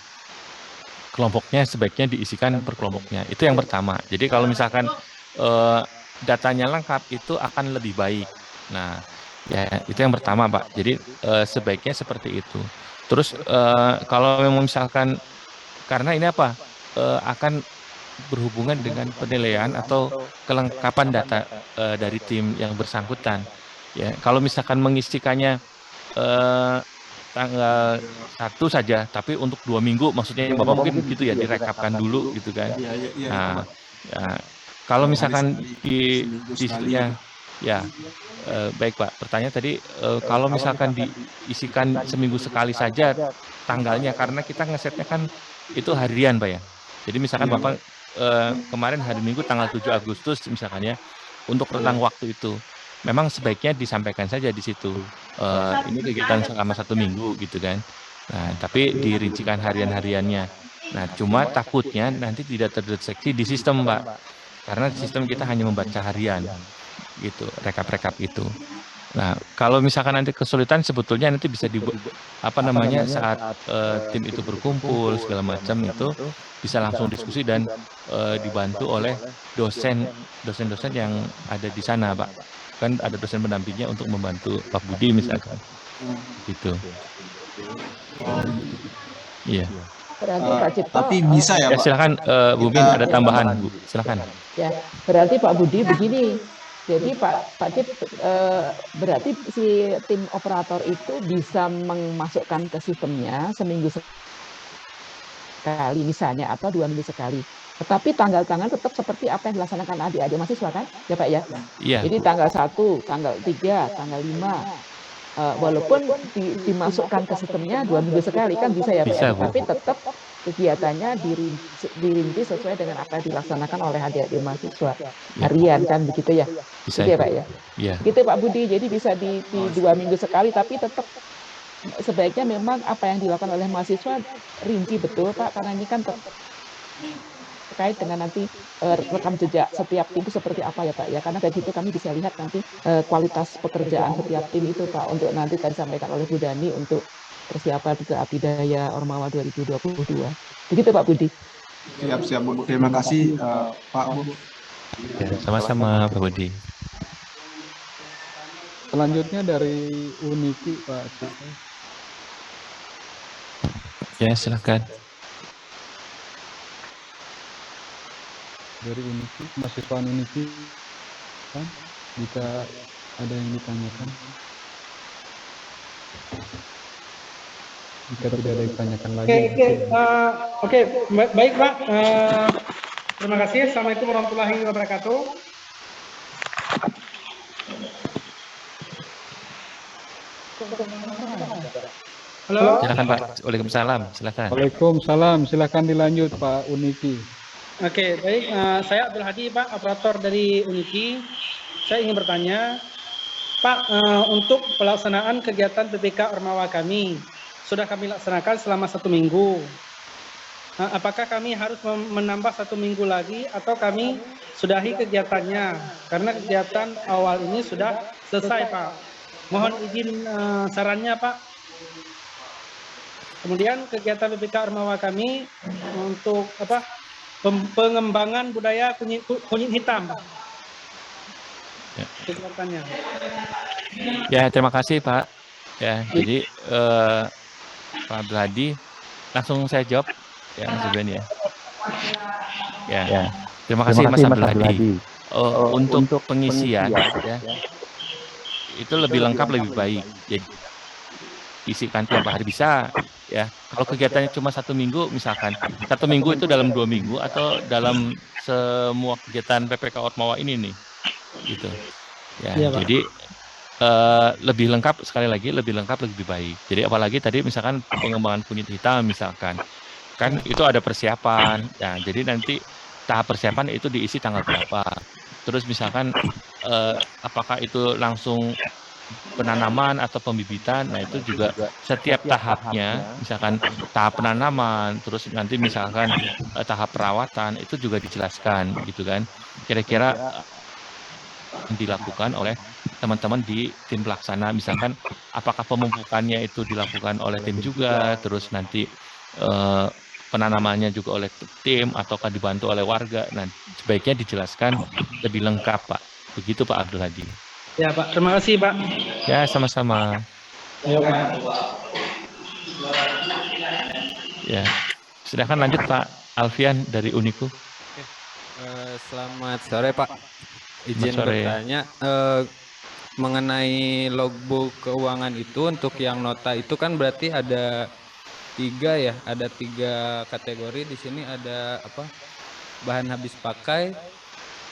kelompoknya, sebaiknya diisikan per kelompoknya. Itu yang pertama. Jadi kalau misalkan datanya lengkap, itu akan lebih baik. Nah, ya itu yang pertama Pak. Jadi sebaiknya seperti itu. Terus kalau memang misalkan, karena ini apa, akan berhubungan dengan penilaian atau kelengkapan data dari tim yang bersangkutan. Ya, kalau misalkan mengisikannya tanggal 1 saja, tapi untuk 2 minggu, maksudnya Bapak mungkin gitu ya, direkapkan dulu gitu kan. Iya, iya, iya, Nah, Pak. ya, kalau Kali misalkan seminggu sekali. baik Pak, pertanyaan tadi kalau misalkan diisikan seminggu sekali saja tanggalnya, karena kita ngesetnya kan itu harian Pak ya. Jadi misalkan Iya, Bapak kemarin hari Minggu tanggal 7 Agustus misalkan ya, untuk rentang waktu itu, memang sebaiknya disampaikan saja di situ. Ini kegiatan selama 1 minggu gitu kan. Nah, tapi dirincikan harian-hariannya. Nah, cuma takutnya nanti tidak terdeteksi di sistem, Pak. Karena sistem kita hanya membaca harian, gitu, rekap-rekap itu. Nah, kalau misalkan nanti kesulitan, sebetulnya nanti bisa saat tim itu berkumpul segala macam itu bisa langsung diskusi dan dibantu oleh dosen-dosen yang ada di sana, Pak. Kan ada dosen pendampingnya untuk membantu Pak Budi misalkan, gitu. Iya. Berarti Pak Cipto, Tapi bisa ya, Pak? Silakan Bu Min, ada tambahan, Bu. Silakan. Ya, berarti Pak Budi begini. Jadi Pak Cip, berarti si tim operator itu bisa memasukkan ke sistemnya seminggu sekali misalnya, atau 2 minggu sekali. Tetapi tanggal-tanggal tetap seperti apa yang dilaksanakan adik-adik mahasiswa kan, ya Pak ya? Iya. Jadi tanggal 1, tanggal 3, tanggal 5, walaupun dimasukkan ke sistemnya 2 minggu sekali kan bisa ya Pak Bisa, ya? Bu. Tapi tetap kegiatannya dirinci sesuai dengan apa yang dilaksanakan oleh adik-adik mahasiswa harian kan, begitu ya? Bisa, Gitu ya Pak ya? Iya. Gitu Pak Budi, jadi bisa di 2 minggu sekali, tapi tetap sebaiknya memang apa yang dilakukan oleh mahasiswa rinci betul Pak, karena ini kan terkait dengan nanti rekam jejak setiap tim itu seperti apa ya Pak ya, karena dari situ kami bisa lihat nanti kualitas pekerjaan setiap tim itu Pak, untuk nanti tadi disampaikan oleh Bu Dani untuk persiapan ke Abidaya Ormawa 2022. Begitu Pak Budi. Siap, Bu. Terima kasih, Pak, Bu. Ya, sama-sama Pak Budi. Selanjutnya dari Uniki, Pak Cipto. Ya, silakan. Dari Uniki, mahasiswa Uniki, kan? Jika ada yang ditanyakan. Jika tidak ada yang ditanyakan lagi. Oke, baik Pak. Terima kasih. Assalamualaikum warahmatullahi wabarakatuh. Halo. Silakan Pak. Waalaikumsalam. Silakan. Waalaikumsalam. Silakan dilanjut Pak Uniki. Oke, baik. Saya Abdul Hadi, Pak, operator dari Uniki. Saya ingin bertanya, Pak, untuk pelaksanaan kegiatan PPK Ormawa kami, sudah kami laksanakan selama 1 minggu. Apakah kami harus menambah 1 minggu lagi atau kami sudahi kegiatannya? Karena kegiatan awal ini sudah selesai, Pak. Mohon izin sarannya, Pak. Kemudian kegiatan PPK Ormawa kami untuk pengembangan budaya kunyit hitam. Ya. Kegiatannya. Ya, terima kasih Pak. Ya, jadi Pak Abdul Hadi, langsung saya jawab ya Mas Iben ya. Ya. Terima kasih Mas Abdul Hadi. Untuk pengisian ya, itu lebih lengkap, lebih baik. Jadi isikan tiap hari bisa ya. Kalau kegiatannya cuma 1 minggu, misalkan 1 minggu itu dalam 2 minggu atau dalam semua kegiatan PPK Ormawa ini nih, gitu ya. Ya, jadi lebih lengkap, sekali lagi lebih lengkap, lebih baik. Jadi apalagi tadi misalkan pengembangan kunyit hitam misalkan, kan itu ada persiapan ya. Jadi nanti tahap persiapan itu diisi tanggal berapa. Terus misalkan apakah itu langsung penanaman atau pembibitan, nah itu juga setiap tahapnya, misalkan tahap penanaman, terus nanti misalkan tahap perawatan, itu juga dijelaskan gitu kan, kira-kira dilakukan oleh teman-teman di tim pelaksana, misalkan apakah pemupukannya itu dilakukan oleh tim juga, terus nanti penanamannya juga oleh tim ataukah dibantu oleh warga. Nah, sebaiknya dijelaskan lebih lengkap Pak, begitu Pak Abdul Hadi. Ya Pak, terima kasih Pak. Ya, sama-sama. Ayo Pak. Ya, silakan lanjut Pak Alfian dari Uniku. Selamat sore Pak. Izin Selamat sore. bertanya, mengenai logbook keuangan itu untuk yang nota itu kan berarti ada 3 ya, ada 3 kategori di sini, ada apa? Bahan habis pakai,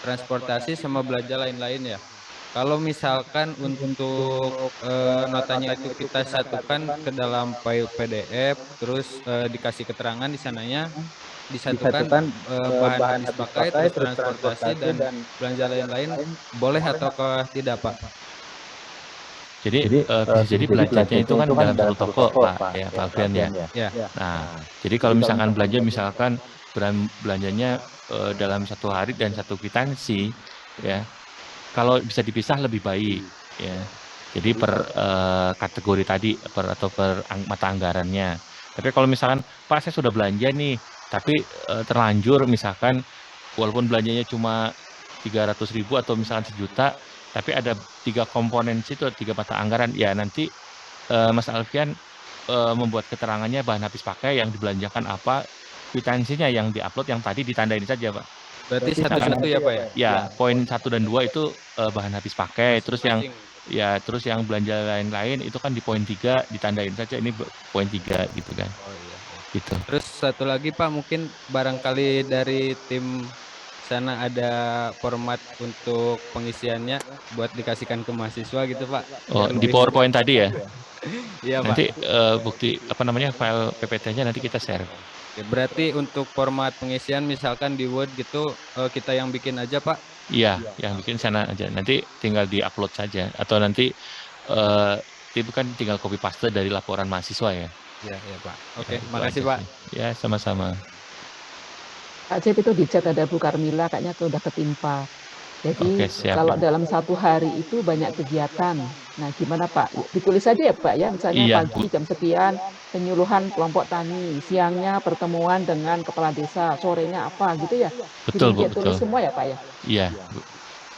transportasi sama belanja lain-lain ya. Kalau misalkan untuk notanya itu kita satukan ke dalam file PDF, terus dikasih keterangan di sananya, disatukan bahan habis pakai, terus transportasi dan belanja lain-lain, boleh ataukah tidak, Pak? Jadi bisa jadi belanjanya itu kan dalam satu toko, Pak, ya, Pak Alfian ya. Ya. Nah, jadi kalau misalkan belanja, misalkan belanjanya dalam 1 hari dan 1 kwitansi, ya, kalau bisa dipisah lebih baik, ya. Jadi per kategori tadi, per mata anggarannya. Tapi kalau misalkan, Pak saya sudah belanja nih, tapi terlanjur misalkan walaupun belanjanya cuma 300.000 atau misalkan 1 juta, tapi ada 3 komponen situ, 3 mata anggaran, ya nanti Mas Alfian membuat keterangannya bahan habis pakai yang dibelanjakan apa, kwitansinya yang diupload yang tadi ditandain saja, Pak. Berarti satu-satu ya, Pak ya? Ya, poin 1 dan 2 itu bahan habis pakai, terus yang terus yang belanja lain-lain itu kan di poin 3 ditandain saja ini poin 3 gitu kan. Oh iya. Gitu. Terus satu lagi Pak, mungkin barangkali dari tim sana ada format untuk pengisiannya buat dikasihkan ke mahasiswa gitu, Pak. Oh, di PowerPoint tadi ya? Iya, Pak. Nanti bukti file PPT-nya nanti kita share. Ya, berarti untuk format pengisian misalkan di Word gitu kita yang bikin aja, Pak? Iya, yang bikin sana aja. Nanti tinggal di-upload saja atau nanti itu kan tinggal copy paste dari laporan mahasiswa ya. Iya, Pak. Oke, makasih Pak. Ya, sama-sama. Pak Cip itu di chat ada Bu Karmila kayaknya tuh udah ketimpa. Jadi kalau dalam 1 hari itu banyak kegiatan. Nah, gimana Pak? Ditulis saja ya Pak ya, misalnya pagi jam sekian penyuluhan kelompok tani, siangnya pertemuan dengan kepala desa, sorenya apa gitu ya. Betul, jadi, Bu, betul. Tulis semua ya Pak ya? Iya, Bu.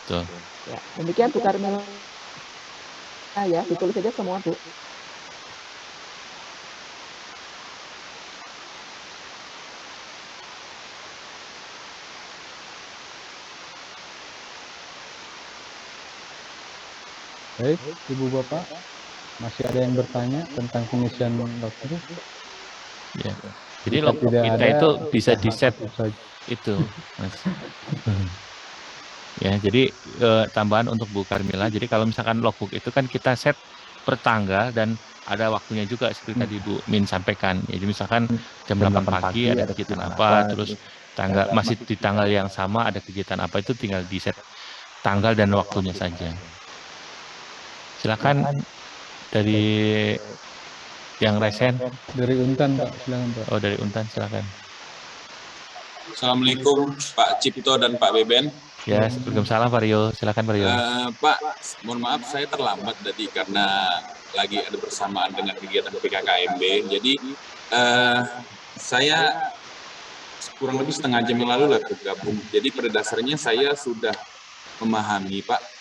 Betul. Ya, demikian Bu Karmila. Ya, ditulis saja semua Bu. Baik, Ibu Bapak, masih ada yang bertanya tentang pengisian logbook? Ya. Jadi logbook kita itu bisa di-set itu, Mas. Ya, jadi tambahan untuk Bu Karmila. Jadi kalau misalkan logbook itu kan kita set per tanggal dan ada waktunya juga seperti tadi Bu Min sampaikan. Jadi misalkan jam 8 pagi ada kegiatan apa, terus masih di tanggal yang sama ada kegiatan apa, itu tinggal di-set tanggal dan waktunya saja. Silakan dari yang resen. Dari Untan, Pak. Silakan, Pak. Oh, dari Untan, silakan. Assalamualaikum Pak Cipto dan Pak Beben. Ya, waalaikumsalam Pak Rio. Silakan Pak Rio. Pak, mohon maaf saya terlambat tadi karena lagi ada bersamaan dengan kegiatan PKKMB. Jadi saya kurang lebih setengah jam yang lalu lah bergabung. Jadi pada dasarnya saya sudah memahami Pak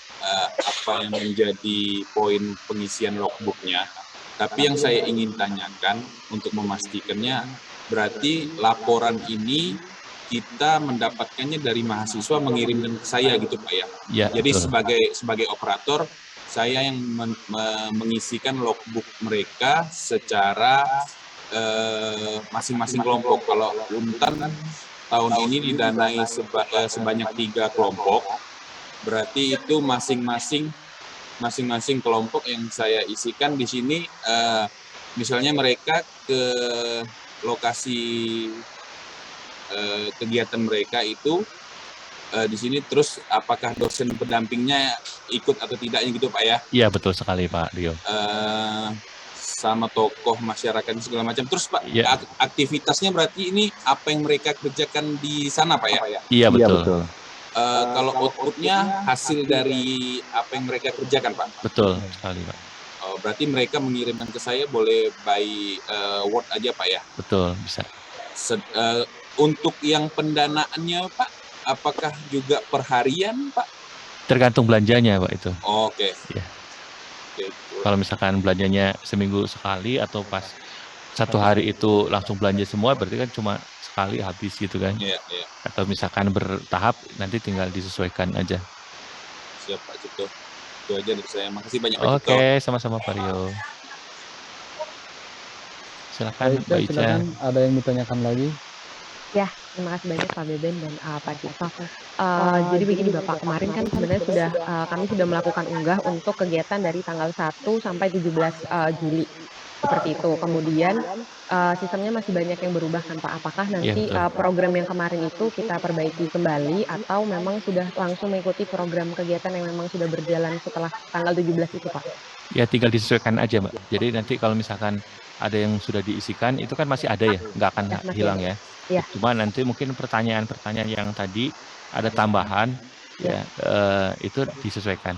apa yang menjadi poin pengisian logbooknya. Tapi yang saya ingin tanyakan untuk memastikannya, berarti laporan ini kita mendapatkannya dari mahasiswa mengirimkan ke saya gitu Pak ya? Ya, jadi betul. sebagai operator, saya yang mengisikan logbook mereka secara masing-masing kelompok. Kalau Untan tahun ini didanai sebanyak 3 kelompok, berarti itu masing-masing kelompok yang saya isikan di sini, misalnya mereka ke lokasi kegiatan mereka itu di sini, terus apakah dosen pendampingnya ikut atau tidaknya gitu Pak ya? Iya, betul sekali Pak Rio. Sama tokoh masyarakat segala macam. Terus Pak, aktivitasnya berarti ini apa yang mereka kerjakan di sana Pak ya? Iya, betul. Kalau outputnya hasil dari apa yang mereka kerjakan Pak? Betul sekali Pak. Berarti mereka mengirimkan ke saya boleh by Word aja Pak ya? Betul, bisa. Untuk yang pendanaannya Pak, apakah juga per harian Pak? Tergantung belanjanya Pak itu. Oke. Ya. Kalau misalkan belanjanya seminggu sekali atau pas 1 hari itu langsung belanja semua, berarti kan cuma sekali habis gitu kan. Atau misalkan bertahap, nanti tinggal disesuaikan aja. Siap Pak Cipto. Itu aja dari saya. Makasih banyak Pak Cipto. Oke, sama-sama Pak Rio. Silakan Baik, Mbak Ica. silakan. Ada yang ditanyakan lagi? Ya, terima kasih banyak Pak Beben dan Pak Cipto. Jadi begini Bapak, kemarin kan sebenarnya sudah kami sudah melakukan unggah untuk kegiatan dari tanggal 1 sampai 17 Juli. Seperti itu. Kemudian sistemnya masih banyak yang berubah kan Pak. Apakah nanti program yang kemarin itu kita perbaiki kembali atau memang sudah langsung mengikuti program kegiatan yang memang sudah berjalan setelah tanggal 17 itu Pak? Ya tinggal disesuaikan aja Mbak. Jadi nanti kalau misalkan ada yang sudah diisikan, itu kan masih ada ya, nggak akan hilang ya. Ya. Cuma nanti mungkin pertanyaan-pertanyaan yang tadi ada tambahan, ya itu disesuaikan.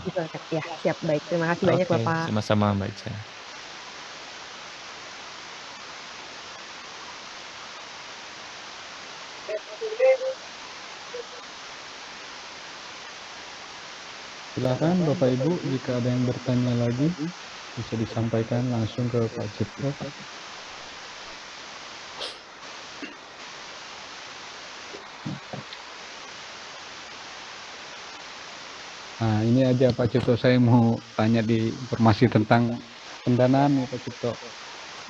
Ya, siap. Baik, terima kasih banyak Bapak. Sama-sama Mbak Ica. Silakan Bapak Ibu, jika ada yang bertanya lagi bisa disampaikan langsung ke Pak Cipto. Nah, ini aja Pak Cipto, saya mau tanya di informasi tentang pendanaan nih Pak Cipto.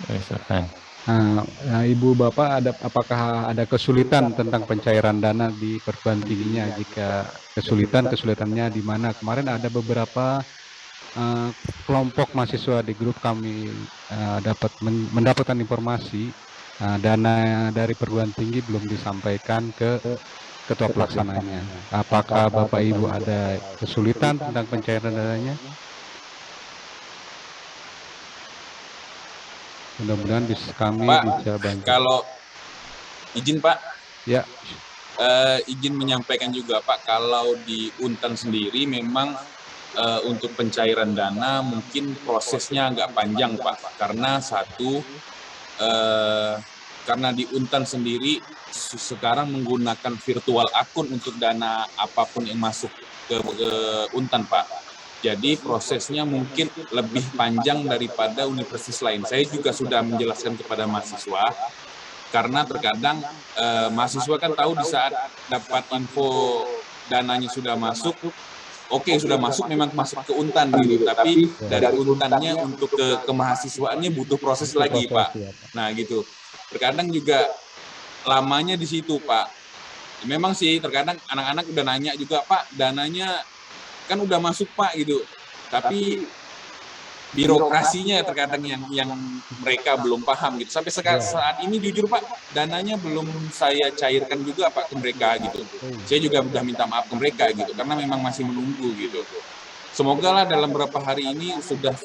Silakan. Nah, Ibu Bapak apakah ada kesulitan tentang pencairan dana di perguruan tingginya? Jika kesulitannya di mana? Kemarin ada beberapa kelompok mahasiswa di grup kami mendapatkan informasi dana dari perguruan tinggi belum disampaikan ke ketua pelaksananya. Apakah Bapak Ibu ada kesulitan tentang pencairan dananya? Mudah-mudahan kami bisa bantu. Kalau izin Pak, ya, izin menyampaikan juga Pak, kalau di Untan sendiri memang untuk pencairan dana mungkin prosesnya agak panjang Pak, karena karena di Untan sendiri sekarang menggunakan virtual akun untuk dana apapun yang masuk ke Untan Pak. Jadi prosesnya mungkin lebih panjang daripada universitas lain. Saya juga sudah menjelaskan kepada mahasiswa, karena terkadang mahasiswa kan tahu di saat dapat info dananya sudah masuk, oke, sudah masuk, memang masuk ke Untan gitu, tapi dari Untannya untuk ke mahasiswaannya butuh proses lagi Pak. Nah gitu, terkadang juga lamanya di situ Pak. Memang sih terkadang anak-anak udah nanya juga, Pak dananya kan udah masuk Pak gitu, tapi birokrasinya terkadang yang mereka belum paham gitu. Sampai saat ini jujur Pak, dananya belum saya cairkan juga Pak ke mereka gitu. Saya juga udah minta maaf ke mereka gitu, karena memang masih menunggu gitu. Semoga lah dalam beberapa hari ini sudah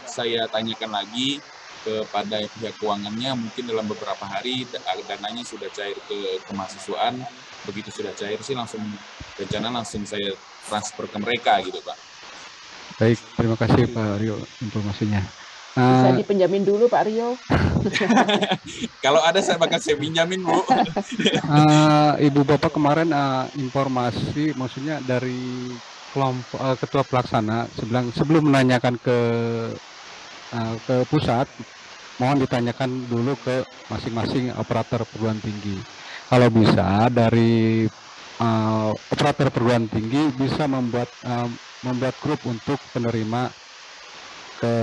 saya tanyakan lagi kepada pihak keuangannya, mungkin dalam beberapa hari dananya sudah cair ke kemahasiswaan. Begitu sudah cair sih langsung saya transfer ke mereka gitu Pak. Baik, terima kasih Pak Rio informasinya. Bisa dipinjamin dulu Pak Rio. Kalau ada saya bakal pinjamin Bu. Ibu Bapak kemarin informasi, maksudnya dari kelompok ketua pelaksana sebelum menanyakan ke pusat, mohon ditanyakan dulu ke masing-masing operator perguruan tinggi. Kalau bisa dari operator perguruan tinggi bisa membuat grup untuk penerima ke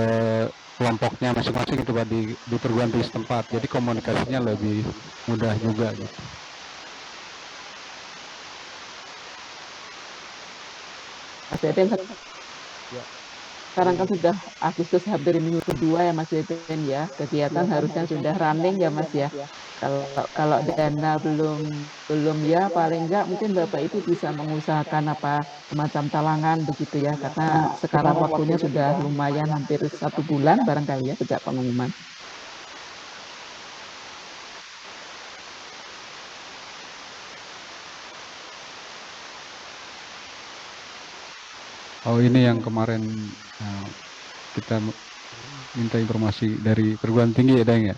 kelompoknya masing-masing itu Pak di perguruan tinggi setempat. Jadi komunikasinya lebih mudah juga gitu. Mas Beben, sekarang kan sudah Agustus hampir minggu kedua ya Mas Beben ya, kegiatan harusnya sudah running ya Mas ya. Kalau dana belum ya, paling enggak mungkin Bapak Ibu bisa mengusahakan apa semacam talangan begitu ya, karena sekarang waktunya sudah lumayan hampir 1 bulan barangkali ya sejak pengumuman. Oh, ini yang kemarin kita minta informasi dari perguruan tinggi ya Daeng ya?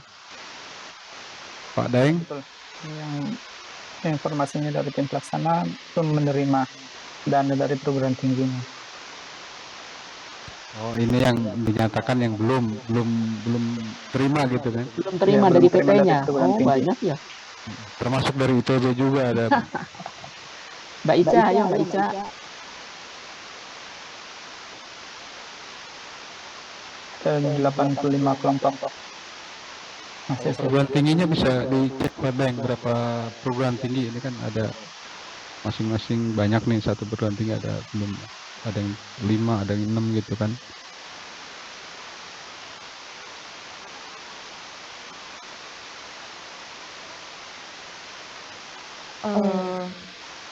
Pak Daeng? Betul. Yang informasinya dari tim pelaksana belum menerima dana dari perguruan tingginya. Oh, ini yang dinyatakan yang belum terima gitu kan? Belum terima ya, dari PT-nya. Oh, banyak ya. Termasuk dari ITB juga ada. Mbak Ica, ayo Mbak Ica. 85 kelompok mahasiswa. Perguruan tingginya bisa dicek Pak Beng berapa perguruan tinggi, ini kan ada masing-masing banyak nih, satu perguruan tinggi ada belum, ada yang 5, ada yang 6 gitu kan.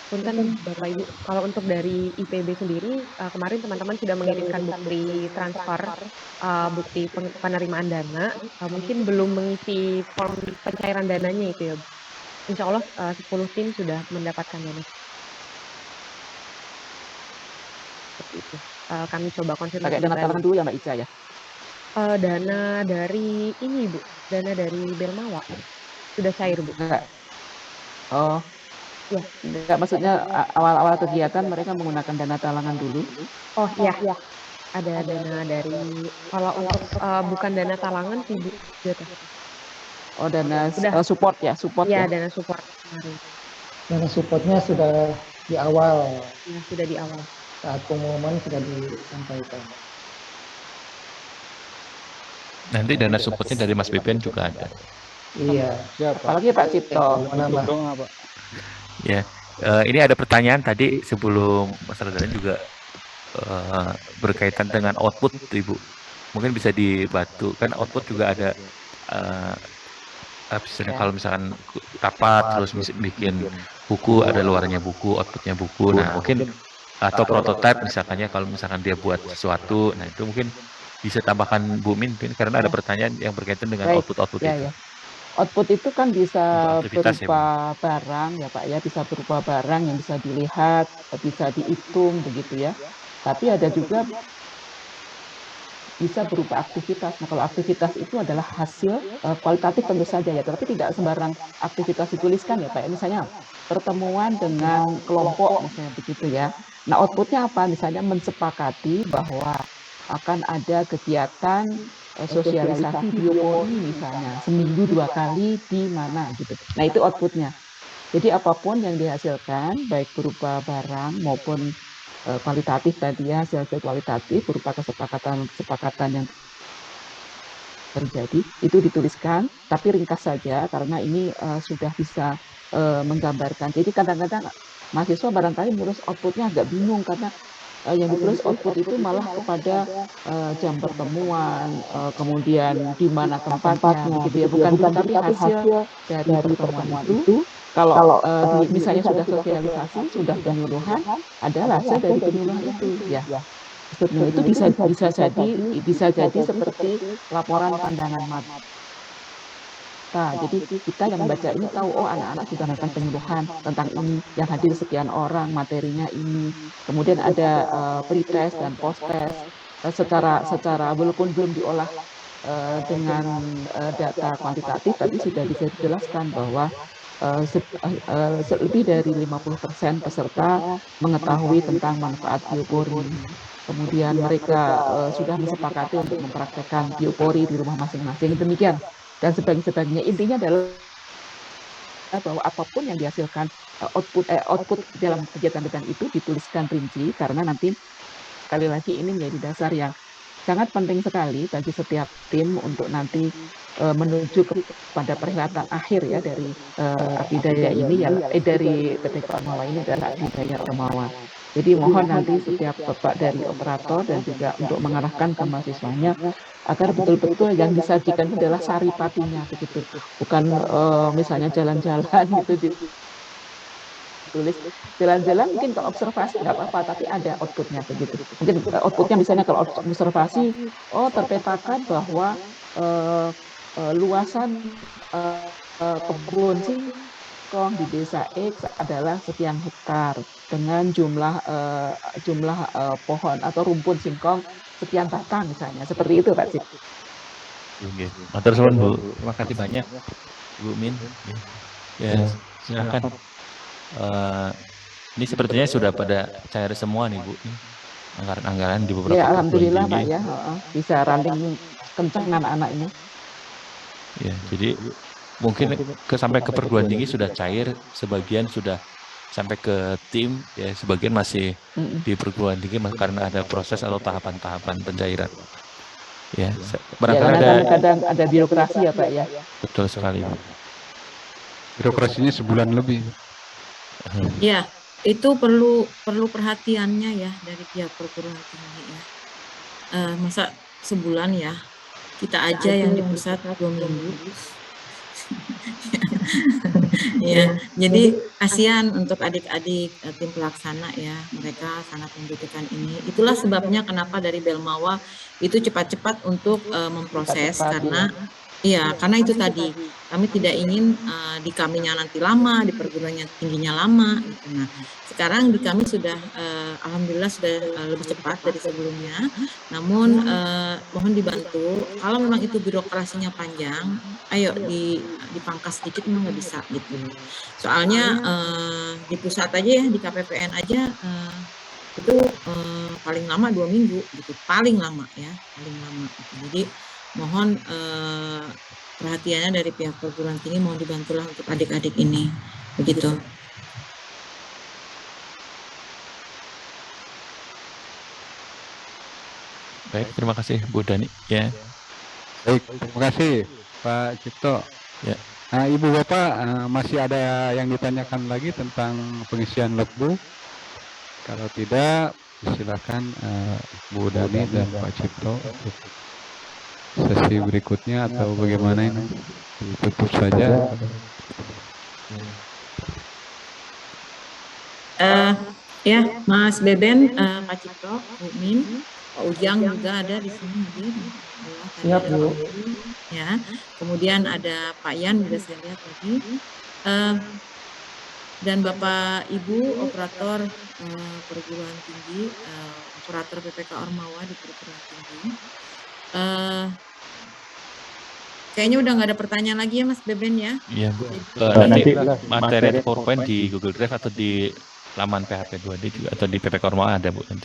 Punten Bapak Ibu, kalau untuk dari IPB sendiri, kemarin teman-teman sudah mengirimkan bukti transfer, bukti penerimaan dana, mungkin belum mengisi form pencairan dananya itu ya. Insya Allah 10 tim sudah mendapatkan dana. Seperti itu. Kami coba konfirmasi. Pakai dana talangan dulu ya Mbak Ica ya? Dana dari ini Bu, dana dari Belmawa sudah cair Bu. Enggak. Oh. Ya, enggak, maksudnya awal-awal kegiatan mereka menggunakan dana talangan dulu. Oh iya, ada dana dari, kalau untuk bukan dana talangan sih Bu, gitu. Oh, dana support ya, support ya? Ya, Dana support. Dana supportnya sudah di awal. Ya, sudah di awal. Saat pengumuman sudah disampaikan. Nanti dana supportnya dari Mas Bepen juga ada. Iya. Apalagi Pak Cipto. Ya, ini ada pertanyaan tadi sebelum Mas Radharan juga berkaitan dengan output, Ibu. Mungkin bisa dibantu, kan output juga ada kalau misalkan rapat terus bikin buku, ada luarnya buku, outputnya buku. Nah, mungkin atau prototipe misalkannya kalau misalkan dia buat sesuatu, nah itu mungkin bisa tambahkan Bu Min, karena ada pertanyaan yang berkaitan dengan output-output itu. Ya. Output itu kan bisa ya, berupa barang ya Pak ya, bisa berupa barang yang bisa dilihat, bisa dihitung begitu ya. Tapi ada juga bisa berupa aktivitas. Nah, kalau aktivitas itu adalah hasil kualitatif tentu saja ya, tapi tidak sembarang aktivitas dituliskan ya Pak ya. Misalnya pertemuan dengan kelompok misalnya begitu ya. Nah, outputnya apa? Misalnya mensepakati bahwa akan ada kegiatan sosialisasi biopori misalnya seminggu 2 kali di mana gitu. Nah, itu outputnya. Jadi apapun yang dihasilkan baik berupa barang maupun kualitatif tadi ya, hasil kualitatif berupa kesepakatan yang terjadi itu dituliskan, tapi ringkas saja karena ini sudah bisa menggambarkan. Jadi kadang-kadang mahasiswa barangkali menulis outputnya agak bingung karena yang ditulis output itu malah kepada jam pertemuan, kemudian di mana tempatnya, gitu ya, bukan tapi hasil dari pertemuan itu. Kalau misalnya sudah sosialisasi, sudah penyuluhan, adalah hasil dari penyuluhan itu, ya. Maksudnya itu bisa jadi seperti laporan pandangan mata. Nah, jadi kita yang membaca ini tahu, oh anak-anak sudah melakukan penyuluhan tentang ini, yang hadir sekian orang, materinya ini. Kemudian ada pretest dan posttest secara walaupun belum diolah dengan data kuantitatif, tapi sudah bisa dijelaskan bahwa lebih dari 50% peserta mengetahui tentang manfaat biopori. Kemudian mereka sudah disepakati untuk mempraktekkan biopori di rumah masing-masing. Demikian. Dan sebagainya, intinya adalah bahwa apapun yang dihasilkan output dalam kegiatan itu dituliskan rinci, karena nanti sekali lagi ini menjadi dasar yang sangat penting sekali bagi setiap tim untuk nanti menuju kepada perhelatan akhir ya dari Abidaya ini ya, dari PT Ormawa ini adalah Abidaya Ormawa. Jadi mohon nanti setiap bapak dari operator dan juga untuk mengarahkan ke mahasiswanya agar betul-betul yang disajikan adalah saripatinya begitu, bukan misalnya jalan-jalan gitu ditulis jalan-jalan, mungkin kalau observasi nggak apa-apa, tapi ada outputnya begitu. Mungkin outputnya misalnya kalau observasi, terpetakan bahwa luasan kebun singkong di desa X adalah sekian hektar dengan jumlah pohon atau rumpun singkong sekian batang misalnya, seperti itu Pak Cip. Oke, matur suwun Bu, terima kasih banyak Bu Min. Ya, silakan. Ini sepertinya sudah pada cair semua nih Bu, anggaran-anggaran di beberapa ya, alhamdulillah Pak tinggi. Ya, bisa running kencang anak-anak ini. Ya, jadi mungkin sampai ke perguruan tinggi sudah cair, sebagian sudah sampai ke tim, ya sebagian masih di perguruan tinggi karena ada proses atau tahapan-tahapan pencairan. Ya, Ya, barangkali karena ada. kan kadang ada birokrasi ya Pak ya. Betul sekali, Pak. Birokrasinya sebulan lebih. Ya, itu perlu perhatiannya ya dari pihak perguruan tinggi ya. Masa sebulan ya, kita aja yang di pusat 2 minggu. Ya, jadi kasihan untuk adik-adik tim pelaksana ya, mereka sangat membutuhkan ini. Itulah sebabnya kenapa dari Belmawa itu cepat-cepat untuk memproses Cepat-cepat karena ya. karena itu tadi kami tidak ingin di kaminya nanti lama, di perguruan tingginya lama gitu. Nah, sekarang di kami sudah alhamdulillah sudah lebih cepat dari sebelumnya. Namun mohon dibantu kalau memang itu birokrasinya panjang, ayo dipangkas sedikit memang nggak bisa gitu. Soalnya di pusat aja ya, di KPPN aja itu paling lama 2 minggu gitu, paling lama ya, paling lama. Gitu. Jadi mohon perhatiannya dari pihak perguruan tinggi, mohon dibantulah untuk adik-adik ini, begitu. Baik, terima kasih Bu Dani ya. Baik, terima kasih Pak Cipto. Ya. Ibu Bapak masih ada yang ditanyakan lagi tentang pengisian logbook? Kalau tidak, silakan Bu Dani dan Pak Cipto untuk sesi berikutnya atau bagaimana ini ditutup saja. Ya, Mas Beben, Pak Cipto, Bu Min, Pak Ujang juga ada di sini hadir. Siap, Bu. Ya, kemudian ada Pak Yan juga saya lihat tadi. Dan Bapak Ibu operator perguruan tinggi, operator PPK Ormawa di perguruan tinggi. Kayaknya udah nggak ada pertanyaan lagi ya Mas Beben ya? Iya Bu. Nanti materi atau PowerPoint di Google Drive atau di laman PHP 2D juga atau di PPK Ormawa ada Bu nanti.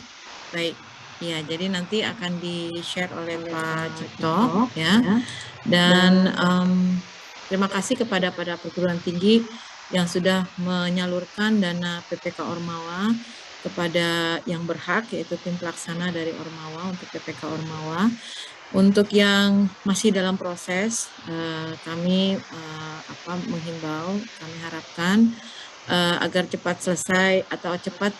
Baik. Ya, jadi nanti akan di-share oleh Pak Cipto ya. Dan terima kasih kepada perguruan tinggi yang sudah menyalurkan dana PPK Ormawa kepada yang berhak, yaitu tim pelaksana dari Ormawa untuk PPK Ormawa. Untuk yang masih dalam proses, kami menghimbau, kami harapkan agar cepat selesai atau cepat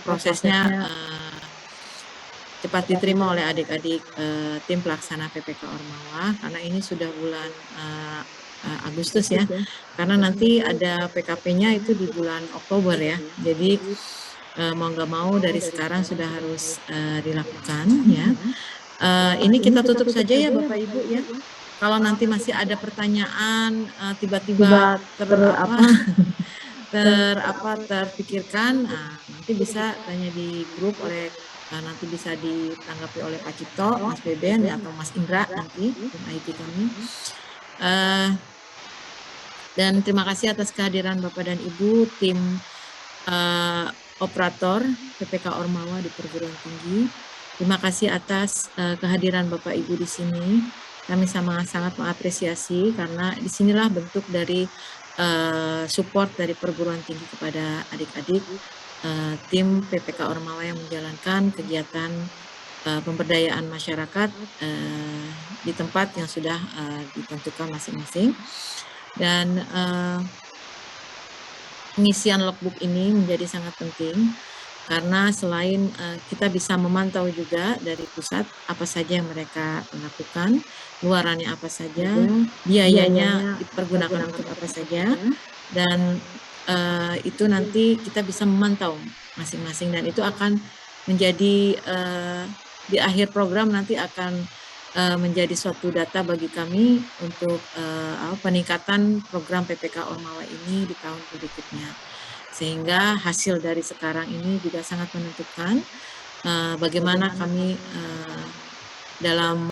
prosesnya cepat diterima oleh adik-adik tim pelaksana PPK Ormawa, karena ini sudah bulan Agustus ya, karena nanti ada PKP-nya itu di bulan Oktober ya, jadi mau nggak mau dari sekarang sudah harus dilakukan ya. Ini kita tutup saja ya Bapak Ibu ya. Kalau nanti masih ada pertanyaan tiba-tiba terpikirkan, nanti bisa tanya di grup oleh nanti bisa ditanggapi oleh Pak Cipto, Mas Beben ya, atau Mas Indra nanti tim IT kami. Dan terima kasih atas kehadiran Bapak dan Ibu tim operator PPK Ormawa di perguruan tinggi. Terima kasih atas kehadiran Bapak Ibu di sini. Kami sangat mengapresiasi karena disinilah bentuk dari support dari perguruan tinggi kepada adik-adik tim PPK Ormawa yang menjalankan kegiatan pemberdayaan masyarakat di tempat yang sudah ditentukan masing-masing. Dan pengisian logbook ini menjadi sangat penting karena selain kita bisa memantau juga dari pusat apa saja yang mereka lakukan, luarannya apa saja, biayanya dipergunakan untuk apa saja, dan itu nanti kita bisa memantau masing-masing, dan itu akan menjadi di akhir program nanti akan menjadi suatu data bagi kami untuk peningkatan program PPK Ormawa ini di tahun berikutnya, sehingga hasil dari sekarang ini juga sangat menentukan bagaimana kami dalam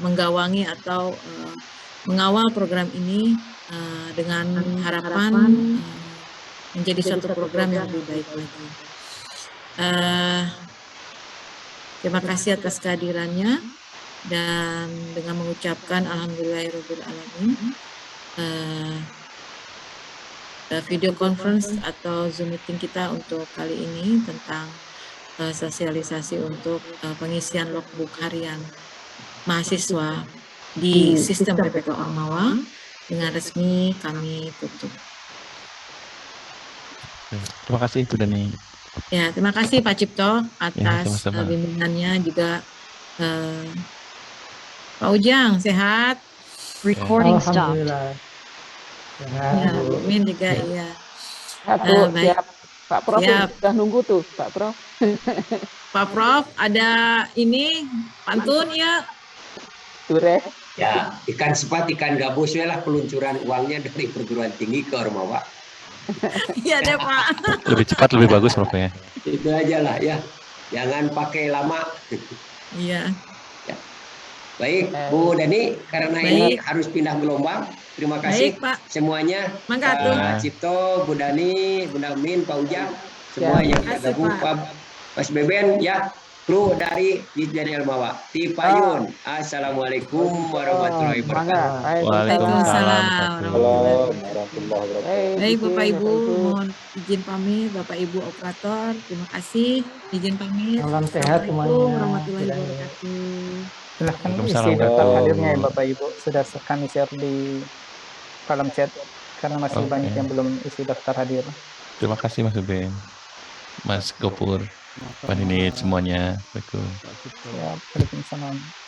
menggawangi atau mengawal program ini dengan harapan menjadi suatu program yang lebih baik lagi. Terima kasih atas kehadirannya, dan dengan mengucapkan alhamdulillahirabbil alamin, video conference atau Zoom meeting kita untuk kali ini tentang sosialisasi untuk pengisian logbook harian mahasiswa di sistem PPK Ormawa dengan resmi kami tutup. Terima kasih Bu Dani. Ya, terima kasih Pak Cipto Ya, atas sama-sama. bimbingannya juga. Pak Ujang sehat? Recording stopped. Alhamdulillah. Ya, Bu Min juga iya. Satu, Baik. siap. Pak Prof Siap. sudah nunggu tuh, Pak Prof. Pak Prof, ada ini pantun ya? Sure. Ya, ikan sepat, ikan gabus lah peluncuran uangnya dari perguruan tinggi ke Ormawa. Iya deh Pak. Lebih cepat lebih bagus Prof ya. Itu aja lah ya. Jangan pakai lama. Iya. Ya. Baik, Bu Dani, karena ini Baik. harus pindah gelombang. Terima kasih Baik, Pak. semuanya. Mangga, Pak Cipto, Bu Dani, Bu Namin, Pak Ujang, semua Ya. yang Terima kasih, bergabung, Pak. Mas Beben, ya, kru dari Ditjen Ormawa. Tipayun. Assalamualaikum warahmatullahi wabarakatuh. Waalaikumsalam warahmatullahi wabarakatuh. Baik Bapak Ibu, mohon izin pamit Bapak Ibu operator. Terima kasih. Izin pamit. Salam sehat Assalamualaikum semuanya. warahmatullahi wabarakatuh. Silahkan Waalaikumsalam isi daftar warahmatullahi hadirnya ya Bapak Ibu. Sudah kami share di kolom chat karena masih Oke. banyak yang belum isi daftar hadir. Terima kasih Mas Ben, Mas Gopur, Pak Ninit semuanya. Assalamualaikum. Ya, Waalaikumsalam.